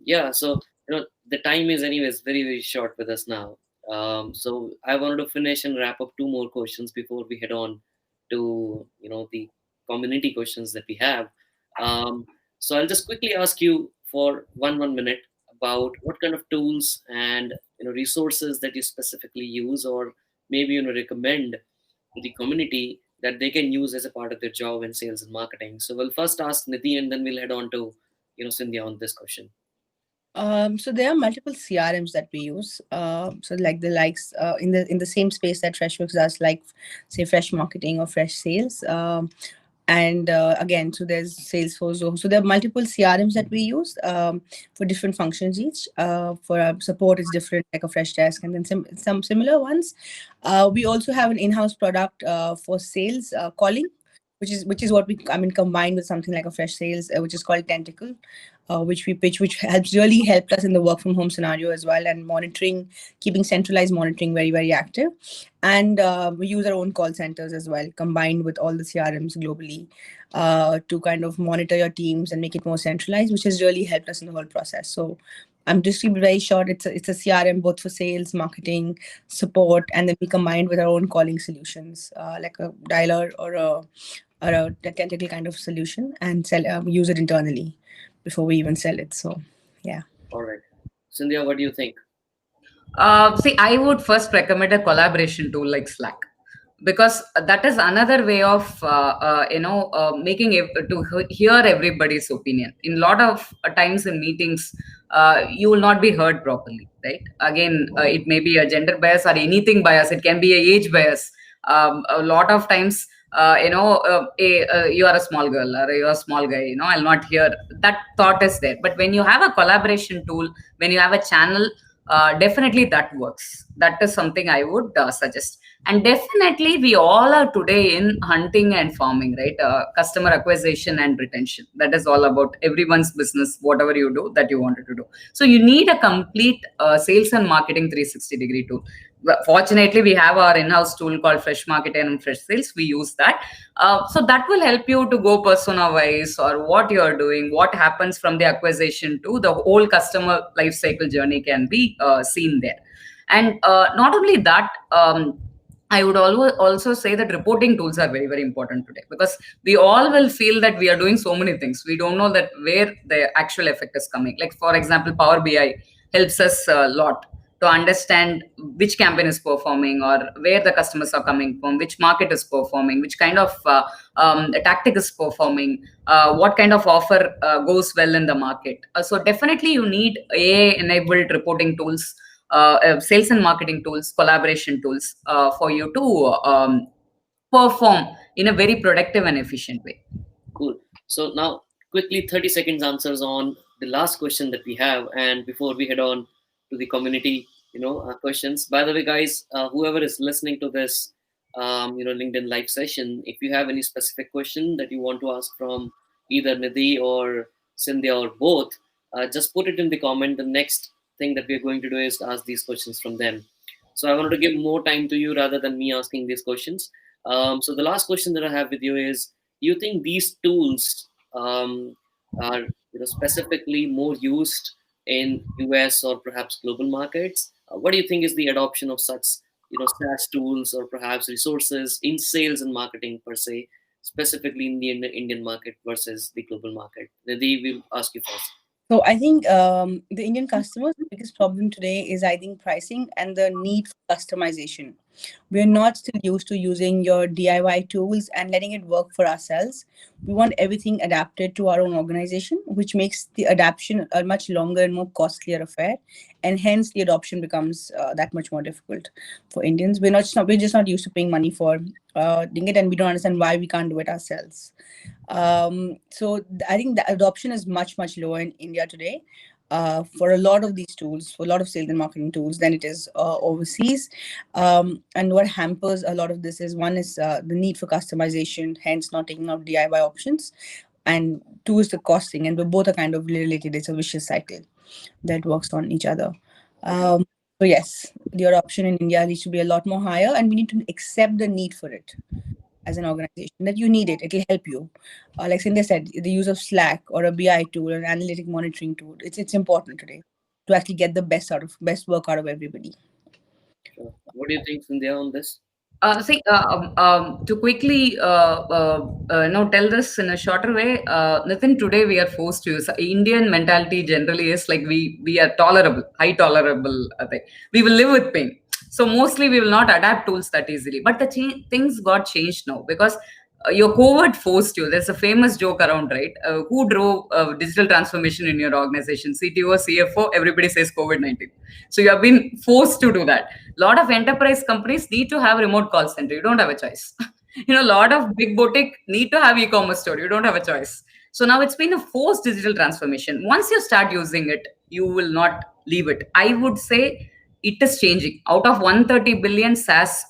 yeah, so the time is anyways very very short with us now. So I wanted to finish and wrap up two more questions before we head on to the community questions that we have. So I'll just quickly ask you for one minute about what kind of tools and resources that you specifically use, or maybe recommend to the community that they can use as a part of their job in sales and marketing. So we'll first ask Nidhi, and then we'll head on to Scindia on this question. So there are multiple CRMs that we use. So like the likes in the same space that Freshworks does, like say Fresh Marketing or Fresh Sales. And again, so there's Salesforce. So there are multiple CRMs that we use for different functions each. For our support, it's different, like a Fresh Desk, and then some similar ones. We also have an in-house product for sales calling, which is what we combined with something like a Fresh Sales, which is called Tentacle, which we pitch, which really helped us in the work from home scenario as well, and keeping centralized monitoring very very active. And we use our own call centers as well, combined with all the CRMs globally, to kind of monitor your teams and make it more centralized, which has really helped us in the whole process. So I'm just to be very short, it's a CRM both for sales, marketing, support, and then we combined with our own calling solutions, like a dialer or a tentacle kind of solution, and use it internally before we even sell it. So yeah. All right, Scindia, what do you think? See, I would first recommend a collaboration tool like Slack, because that is another way of making to hear everybody's opinion. In a lot of times in meetings, you will not be heard properly, right? Again, it may be a gender bias or anything bias. It can be a age bias. A lot of times, you are a small girl or you're a small guy. I'll not hear. That thought is there. But when you have a collaboration tool, when you have a channel, definitely that works. That is something I would suggest. And definitely we all are today in hunting and farming, right? Customer acquisition and retention. That is all about everyone's business, whatever you do that you wanted to do. So you need a complete sales and marketing 360-degree tool. fortunately, we have our in-house tool called Fresh Marketing and Fresh Sales. We use that. So that will help you to go persona-wise or what you're doing, what happens from the acquisition to the whole customer life cycle journey can be seen there. And not only that, I would also say that reporting tools are very, very important today, because we all will feel that we are doing so many things. We don't know that where the actual effect is coming. Like, for example, Power BI helps us a lot to understand which campaign is performing, or where the customers are coming from, which market is performing, which kind of tactic is performing, what kind of offer goes well in the market. So definitely you need AI-enabled reporting tools, sales and marketing tools, collaboration tools for you to perform in a very productive and efficient way. Cool. So now, quickly, 30 seconds answers on the last question that we have, and before we head on to the community, questions. By the way, guys, whoever is listening to this, LinkedIn live session, if you have any specific question that you want to ask from either Niddhii or Scindia or both, just put it in the comment. The next thing that we're going to do is ask these questions from them. So I wanted to give more time to you rather than me asking these questions. So the last question that I have with you is, you think these tools are specifically more used in US or perhaps global markets? What do you think is the adoption of such SaaS tools or perhaps resources in sales and marketing per se, specifically in the Indian market versus the global market? Niddhii, we'll ask you first. So I think the Indian customers' biggest problem today is, I think, pricing and the need for customization. We're not still used to using your DIY tools and letting it work for ourselves. We want everything adapted to our own organization, which makes the adaptation a much longer and more costlier affair, and hence the adoption becomes that much more difficult for Indians. We're just not used to paying money for doing it, and we don't understand why we can't do it ourselves. So I think the adoption is much lower in India today. For a lot of these tools, for a lot of sales and marketing tools, than it is overseas. And what hampers a lot of this is, one is the need for customization, hence not taking out DIY options, and two is the costing, and both are kind of related. It's a vicious cycle that works on each other. So yes, the adoption in India needs to be a lot more higher, and we need to accept the need for it as an organization, that you need it. It'll help you. Like Scindia said, the use of Slack or a BI tool, an analytic monitoring tool, it's important today to actually get the best work out of everybody. Sure. What do you think, Scindia, on this? To quickly tell this in a shorter way, Nitin, today we are forced to use Indian mentality. Generally, is like we are tolerable, high tolerable. We will live with pain. So mostly we will not adapt tools that easily. But the things got changed now, because your COVID forced you. There's a famous joke around, right? Who drove digital transformation in your organization? CTO, CFO, everybody says COVID-19. So you have been forced to do that. A lot of enterprise companies need to have remote call center. You don't have a choice. A lot of big boutique need to have e-commerce store. You don't have a choice. So now it's been a forced digital transformation. Once you start using it, you will not leave it. I would say it is changing. Out of 130 billion SaaS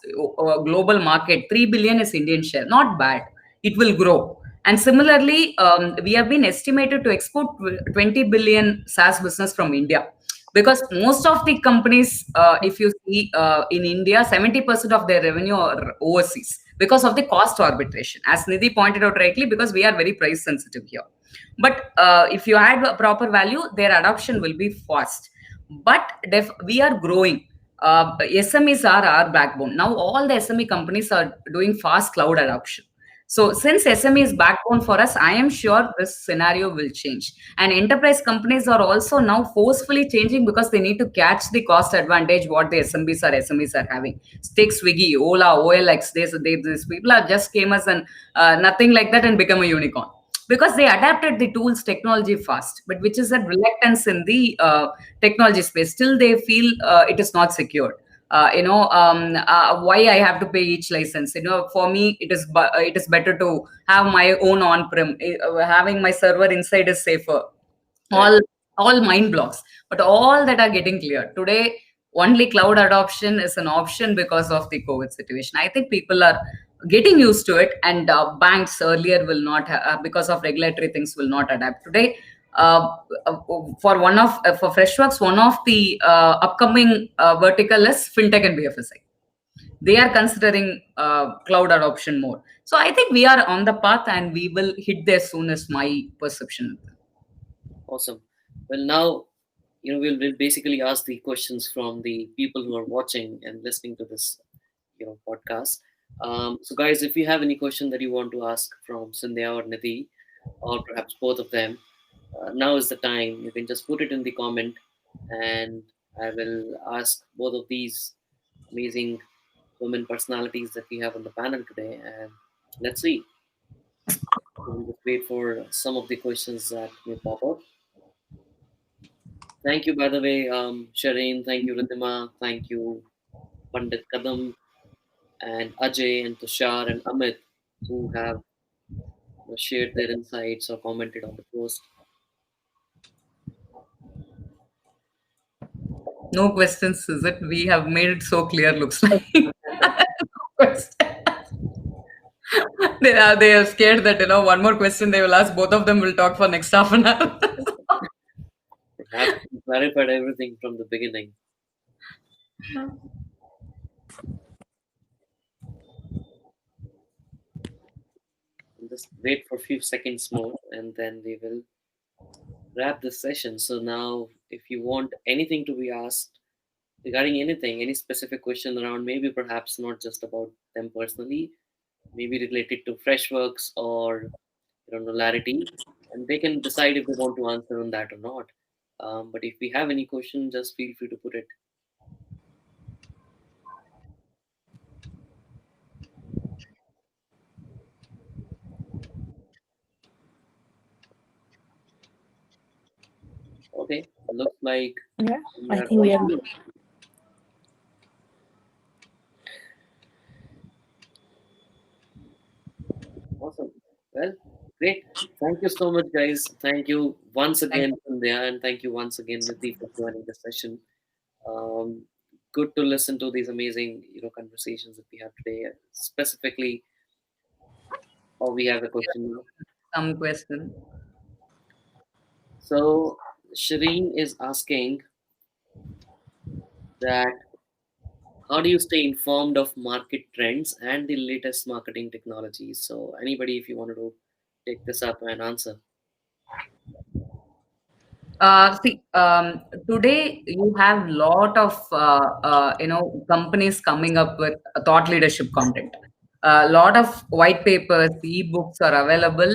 global market, 3 billion is Indian share. Not bad. It will grow. And similarly, we have been estimated to export 20 billion SaaS business from India. Because most of the companies, if you see in India, 70% of their revenue are overseas because of the cost arbitration. As Niddhii pointed out rightly, because we are very price sensitive here. But if you add a proper value, their adoption will be fast. But we are growing. SMEs are our backbone. Now all the SME companies are doing fast cloud adoption. So since SME is backbone for us, I am sure this scenario will change. And enterprise companies are also now forcefully changing, because they need to catch the cost advantage what the SMEs are having. Take Swiggy, Ola, OLX. These people are just came as nothing like that and become a unicorn, because they adapted the tools technology fast, but which is a reluctance in the technology space. Still, they feel it is not secured. Why I have to pay each license? For me, it is better to have my own on-prem. Having my server inside is safer. All mind blocks, but all that are getting clear today. Only cloud adoption is an option because of the COVID situation. I think people are getting used to it, and banks earlier will not because of regulatory things will not adapt. Today uh, for Freshworks, one of the upcoming vertical is fintech and BFSI. They are considering cloud adoption more. So I think we are on the path and we will hit there soon, is my perception. Awesome. Well, now, we'll basically ask the questions from the people who are watching and listening to this, podcast. So, guys, if you have any question that you want to ask from Scindia or Niddhii, or perhaps both of them, now is the time. You can just put it in the comment, and I will ask both of these amazing women personalities that we have on the panel today, and let's see. We'll just wait for some of the questions that may pop up. Thank you, by the way, Shireen. Thank you, Riddhima. Thank you, Pandit Kadam, and Ajay, and Tushar, and Amit, who have shared their insights or commented on the post. No questions, is it? We have made it so clear, looks like. They are scared that one more question they will ask, both of them will talk for next half an hour. Perhaps we clarified everything from the beginning. We'll just wait for a few seconds more, and then we will wrap this session. So now, if you want anything to be asked regarding anything, any specific question around, maybe perhaps not just about them personally, maybe related to Freshworks or Knowlarity, and they can decide if they want to answer on that or not. But if we have any question, just feel free to put it. Okay, looks like Yeah, we I are think all we are. good. Awesome. Well, great. Thank you so much, guys. Thank you once Thank again, Sandhya, and thank you once again, Niddhii, for joining the session. Um, Good to listen to these amazing, conversations that we have today. Specifically, or we have a question now. some question. So, Shireen is asking that how do you stay informed of market trends and the latest marketing technologies? So, anybody, if you wanted to take this up and answer. See, today you have lot of companies coming up with thought leadership content. A lot of white papers, e-books are available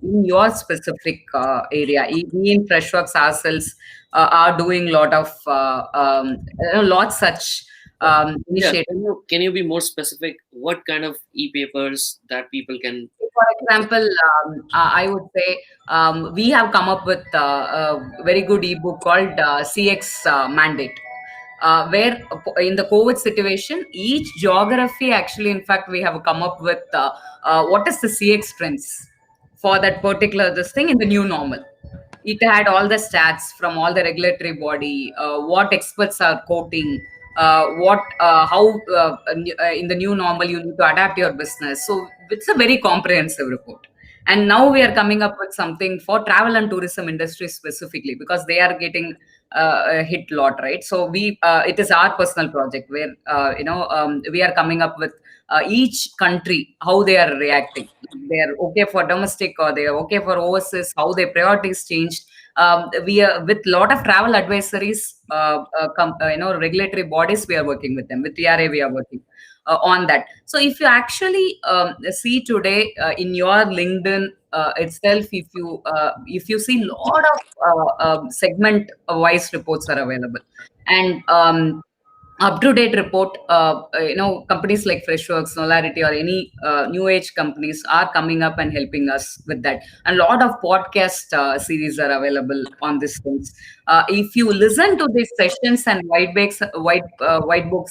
in your specific area. We in Freshworks ourselves are doing lot of lot such Yeah, initiatives. can you be more specific? What kind of e-papers that people can For example, I would say we have come up with a very good ebook called CX Mandate, where in the COVID situation, each geography actually, in fact, we have come up with what is the CX trends for that particular this thing in the new normal. It had all the stats from all the regulatory body, what experts are quoting, what how in the new normal you need to adapt your business. So it's a very comprehensive report. And now we are coming up with something for travel and tourism industry specifically, because they are getting a hit lot, right? So we it is our personal project where we are coming up with each country how they are reacting. They are okay for domestic or they are okay for overseas, how their priorities changed. We are with lot of travel advisories, regulatory bodies, we are working with them. With TRA we are working on that. So if you actually see today in your LinkedIn itself, if you see lot of segment wise reports are available, and up-to-date report, companies like Freshworks, Knowlarity, or any new age companies are coming up and helping us with that. A lot of podcast series are available on these things. If you listen to these sessions and white books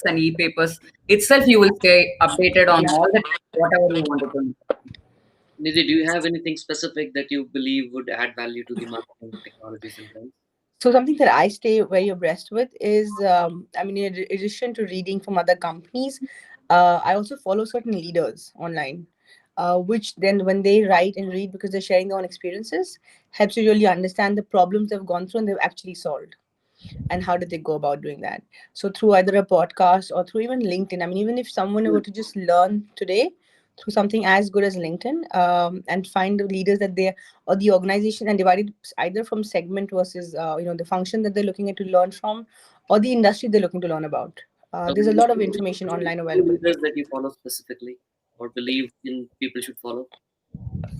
and e-papers itself, you will stay updated on all the whatever you want to do. Nidhi, do you have anything specific that you believe would add value to the marketing technologies and trends? So something that I stay very abreast with is, I mean, in addition to reading from other companies, I also follow certain leaders online. which then when they write and read, because they're sharing their own experiences, helps you really understand the problems they've gone through and they've actually solved, and how did they go about doing that. So through either a podcast or through even LinkedIn, I mean, even if someone were to just learn today through something as good as LinkedIn, and find the leaders that they, or the organization, and divide it either from segment versus the function that they're looking at to learn from, or the industry they're looking to learn about. There's a lot of information online Few available. leaders that you follow specifically or believe in people should follow?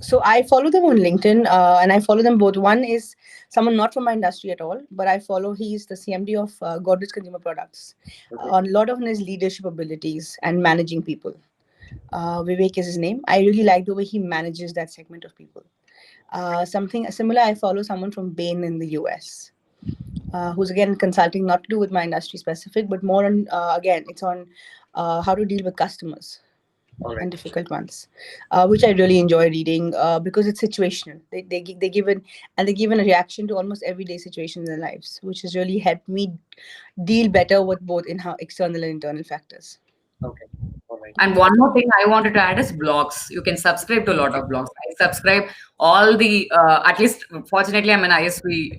So I follow them on LinkedIn, and I follow them both. One is someone not from my industry at all, but I follow. He's the CMD of Godrej Consumer Products. Okay. On a lot of his leadership abilities and managing people. Vivek is his name. I really like the way he manages that segment of people. Something similar, I follow someone from Bain in the US, who's again consulting, not to do with my industry specific, but more on, again, it's on how to deal with customers All right. and difficult ones, which I really enjoy reading, because it's situational. They give it, and they give a reaction to almost everyday situations in their lives, which has really helped me deal better with both external and internal factors. Okay. All right. And one more thing I wanted to add is blogs. You can subscribe to a lot of blogs. I subscribe all the, at least fortunately, I'm in ISV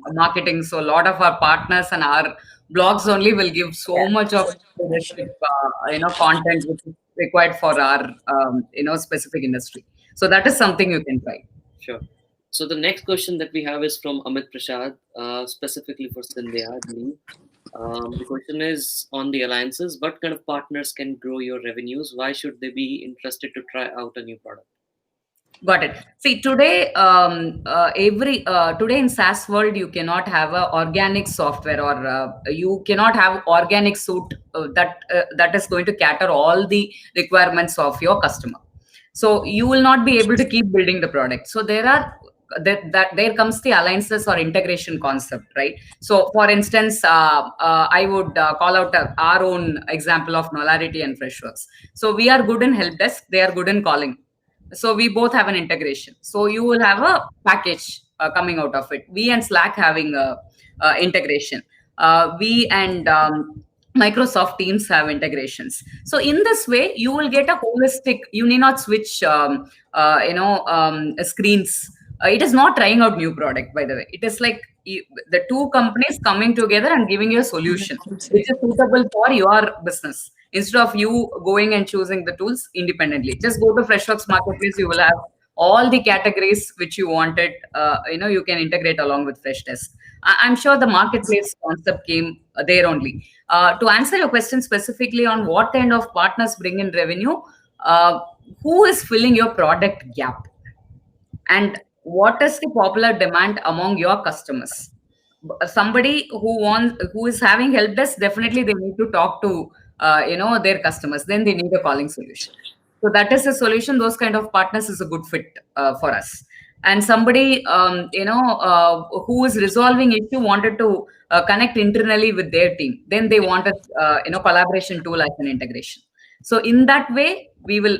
marketing. So a lot of our partners and our blogs only will give so Yeah, much of initially. content which is required for our, specific industry. So that is something you can try. Sure. So the next question that we have is from Amit Prasad, specifically for Scindia, I believe. The question is on the alliances. What kind of partners can grow your revenues? Why should they be interested to try out a new product? Got it. See, today, today in SaaS world, you cannot have a organic software, or you cannot have organic suit that is going to cater all the requirements of your customer. So you will not be able to keep building the product. So there comes the alliances or integration concept, right? So for instance, I would call out our own example of Knowlarity and Freshworks. So we are good in help desk, they are good in calling. So we both have an integration. So you will have a package coming out of it. We and Slack having a integration. We and Microsoft Teams have integrations. So in this way, you will get a holistic. You need not switch, screens. It is not trying out new product, by the way. It is like the two companies coming together and giving you a solution which is suitable for your business, instead of you going and choosing the tools independently. Just go to Freshworks Marketplace. You will have all the categories which you wanted. You can integrate along with Freshdesk. I'm sure the marketplace concept came there only. To answer your question specifically on what kind of partners bring in revenue, who is filling your product gap? And what is the popular demand among your customers? Somebody who is having help desk, definitely they need to talk to their customers. Then they need a calling solution. So that is a solution. Those kind of partners is a good fit for us. And somebody who is resolving issue wanted to connect internally with their team. Then they want a collaboration tool as an integration. So in that way, we will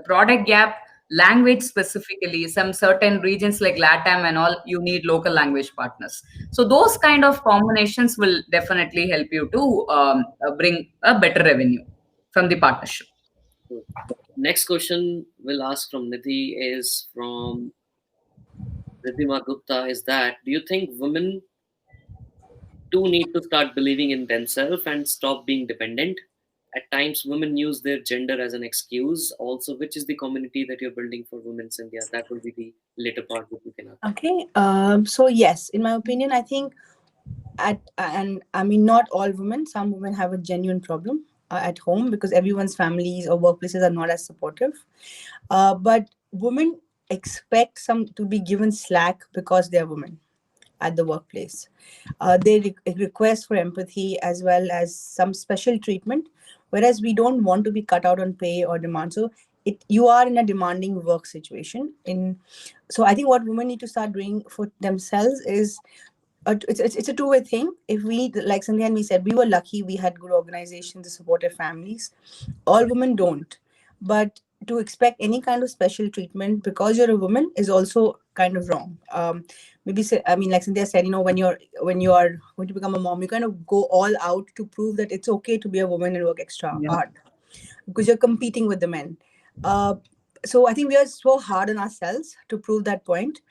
product gap, language specifically, some certain regions like LATAM and all, you need local language partners. So those kind of combinations will definitely help you to bring a better revenue from the partnership. Cool. Next question we'll ask from Niddhii is from Ridhima Gupta, is that, do you think women too need to start believing in themselves and stop being dependent? At times, women use their gender as an excuse. Also, which is the community that you're building for women in India? That will be the later part that you can ask. Okay. So yes, in my opinion, I think and I mean, not all women. Some women have a genuine problem at home because everyone's families or workplaces are not as supportive. But women expect some to be given slack because they're women at the workplace. They request for empathy as well as some special treatment, whereas we don't want to be cut out on pay or demand. So you are in a demanding work situation. So I think what women need to start doing for themselves is it's a two-way thing. If we, like Scindia and me said, we were lucky, we had good organizations, supportive families. All women don't. But to expect any kind of special treatment because you're a woman is also kind of wrong. Maybe I mean, like Cynthia said, when you are going to become a mom, you kind of go all out to prove that it's okay to be a woman and work extra hard because you're competing with the men. So I think we are so hard on ourselves to prove that point.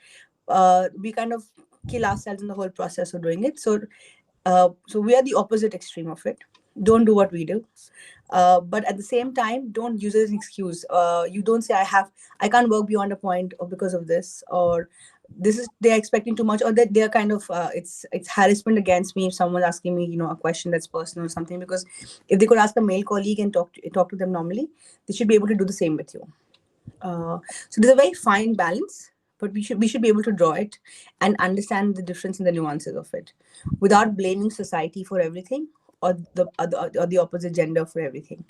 We kind of kill ourselves in the whole process of doing it. So we are the opposite extreme of it. Don't do what we do. But at the same time, don't use it as an excuse. You don't say I can't work beyond a point or because of this, or this is they're expecting too much, or that they're kind of it's harassment against me if someone's asking me, a question that's personal or something. Because if they could ask a male colleague and talk to them normally, they should be able to do the same with you. So there's a very fine balance, but we should be able to draw it and understand the difference in the nuances of it, without blaming society for everything, or the opposite gender for everything.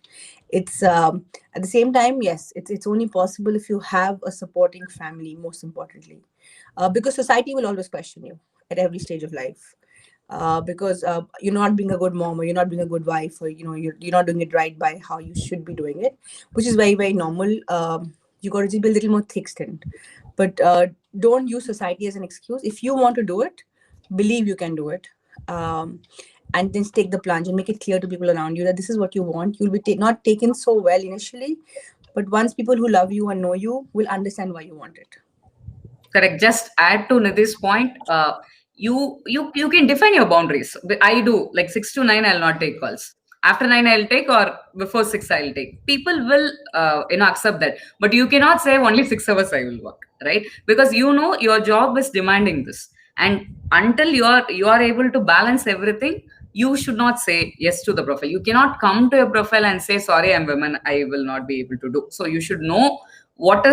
It's at the same time, yes, it's only possible if you have a supporting family. Most importantly, because society will always question you at every stage of life. Because you're not being a good mom, or you're not being a good wife, or you're not doing it right by how you should be doing it, which is very, very normal. You got to be a little more thick-skinned, but don't use society as an excuse. If you want to do it, believe you can do it, and then take the plunge and make it clear to people around you that this is what you want. You'll be not taken so well initially, but once people who love you and know you will understand why you want it. Correct. Just add to Nidhi's point. You can define your boundaries. I do like 6 to 9. I'll not take calls. After 9, I'll take, or before 6, I'll take. People will accept that. But you cannot say only 6 hours I will work, right? Because your job is demanding this, and until you are able to balance everything, you should not say yes to the profile. You cannot come to a profile and say, sorry, I'm women, I will not be able to do. So you should know what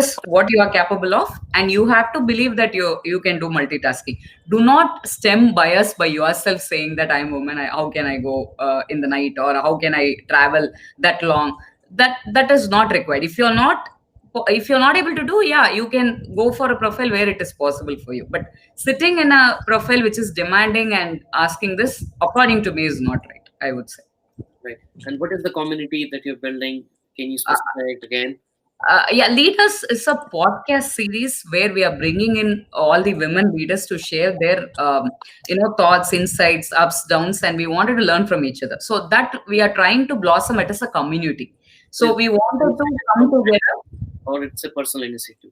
you are capable of, and you have to believe that you can do multitasking. Do not stem bias by yourself saying that I'm woman, how can I go in the night, or how can I travel that long. That is not required. If you're not able to do, yeah, you can go for a profile where it is possible for you. But sitting in a profile which is demanding and asking this, according to me, is not right, I would say. Right. And what is the community that you're building? Can you specify it again? Yeah, Leaders is a podcast series where we are bringing in all the women leaders to share their, thoughts, insights, ups, downs, and we wanted to learn from each other. So that we are trying to blossom it as a community. So we wanted to come together. Or it's a personal initiative?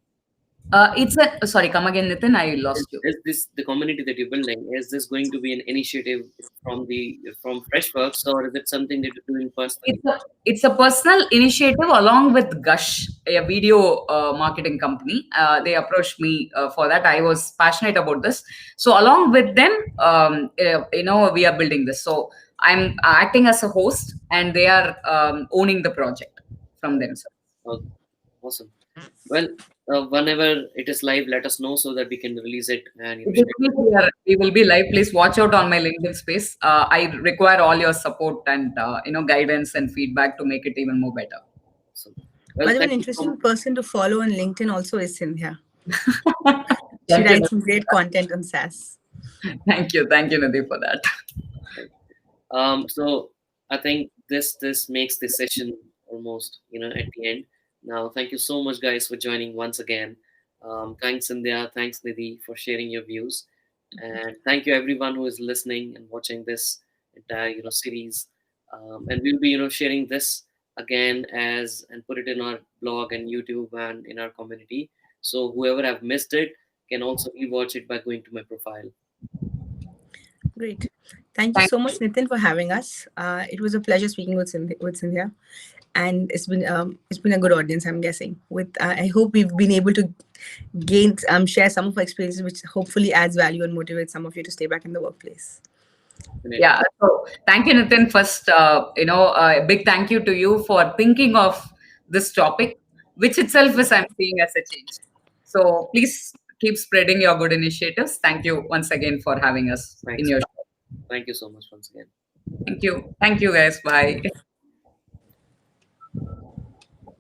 Sorry, come again, Nitin. I lost you. Is this the community that you're building? Is this going to be an initiative from Freshworks, or is it something that you're doing personally? It's a personal initiative along with Gush, a video marketing company. They approached me for that. I was passionate about this. So along with them, we are building this. So I'm acting as a host, and they are owning the project from themselves. Oh, awesome. Well, whenever it is live, let us know so that we can release it. And we will be live. Please watch out on my LinkedIn space. I require all your support and guidance and feedback to make it even more better. So, well, an interesting person to follow on LinkedIn also is Scindia. She writes some great content on SaaS. Thank you, Niddhii, for that. So I think this makes the session almost at the end. Now, thank you so much, guys, for joining once again. Thanks, Scindia. Thanks, Niddhii, for sharing your views. And thank you, everyone who is listening and watching this entire, series. And we'll be, sharing this again and put it in our blog and YouTube and in our community. So whoever have missed it can also rewatch it by going to my profile. Great. Thank you so much, Nitin, for having us. It was a pleasure speaking with Scindia. And it's been a good audience, I'm guessing. I hope we've been able to share some of our experiences, which hopefully adds value and motivates some of you to stay back in the workplace. Yeah. So thank you, Nitin. First, a big thank you to you for thinking of this topic, which itself is I'm seeing as a change. So please keep spreading your good initiatives. Thank you once again for having us in your show. Thank you so much once again. Thank you. Thank you, guys. Bye.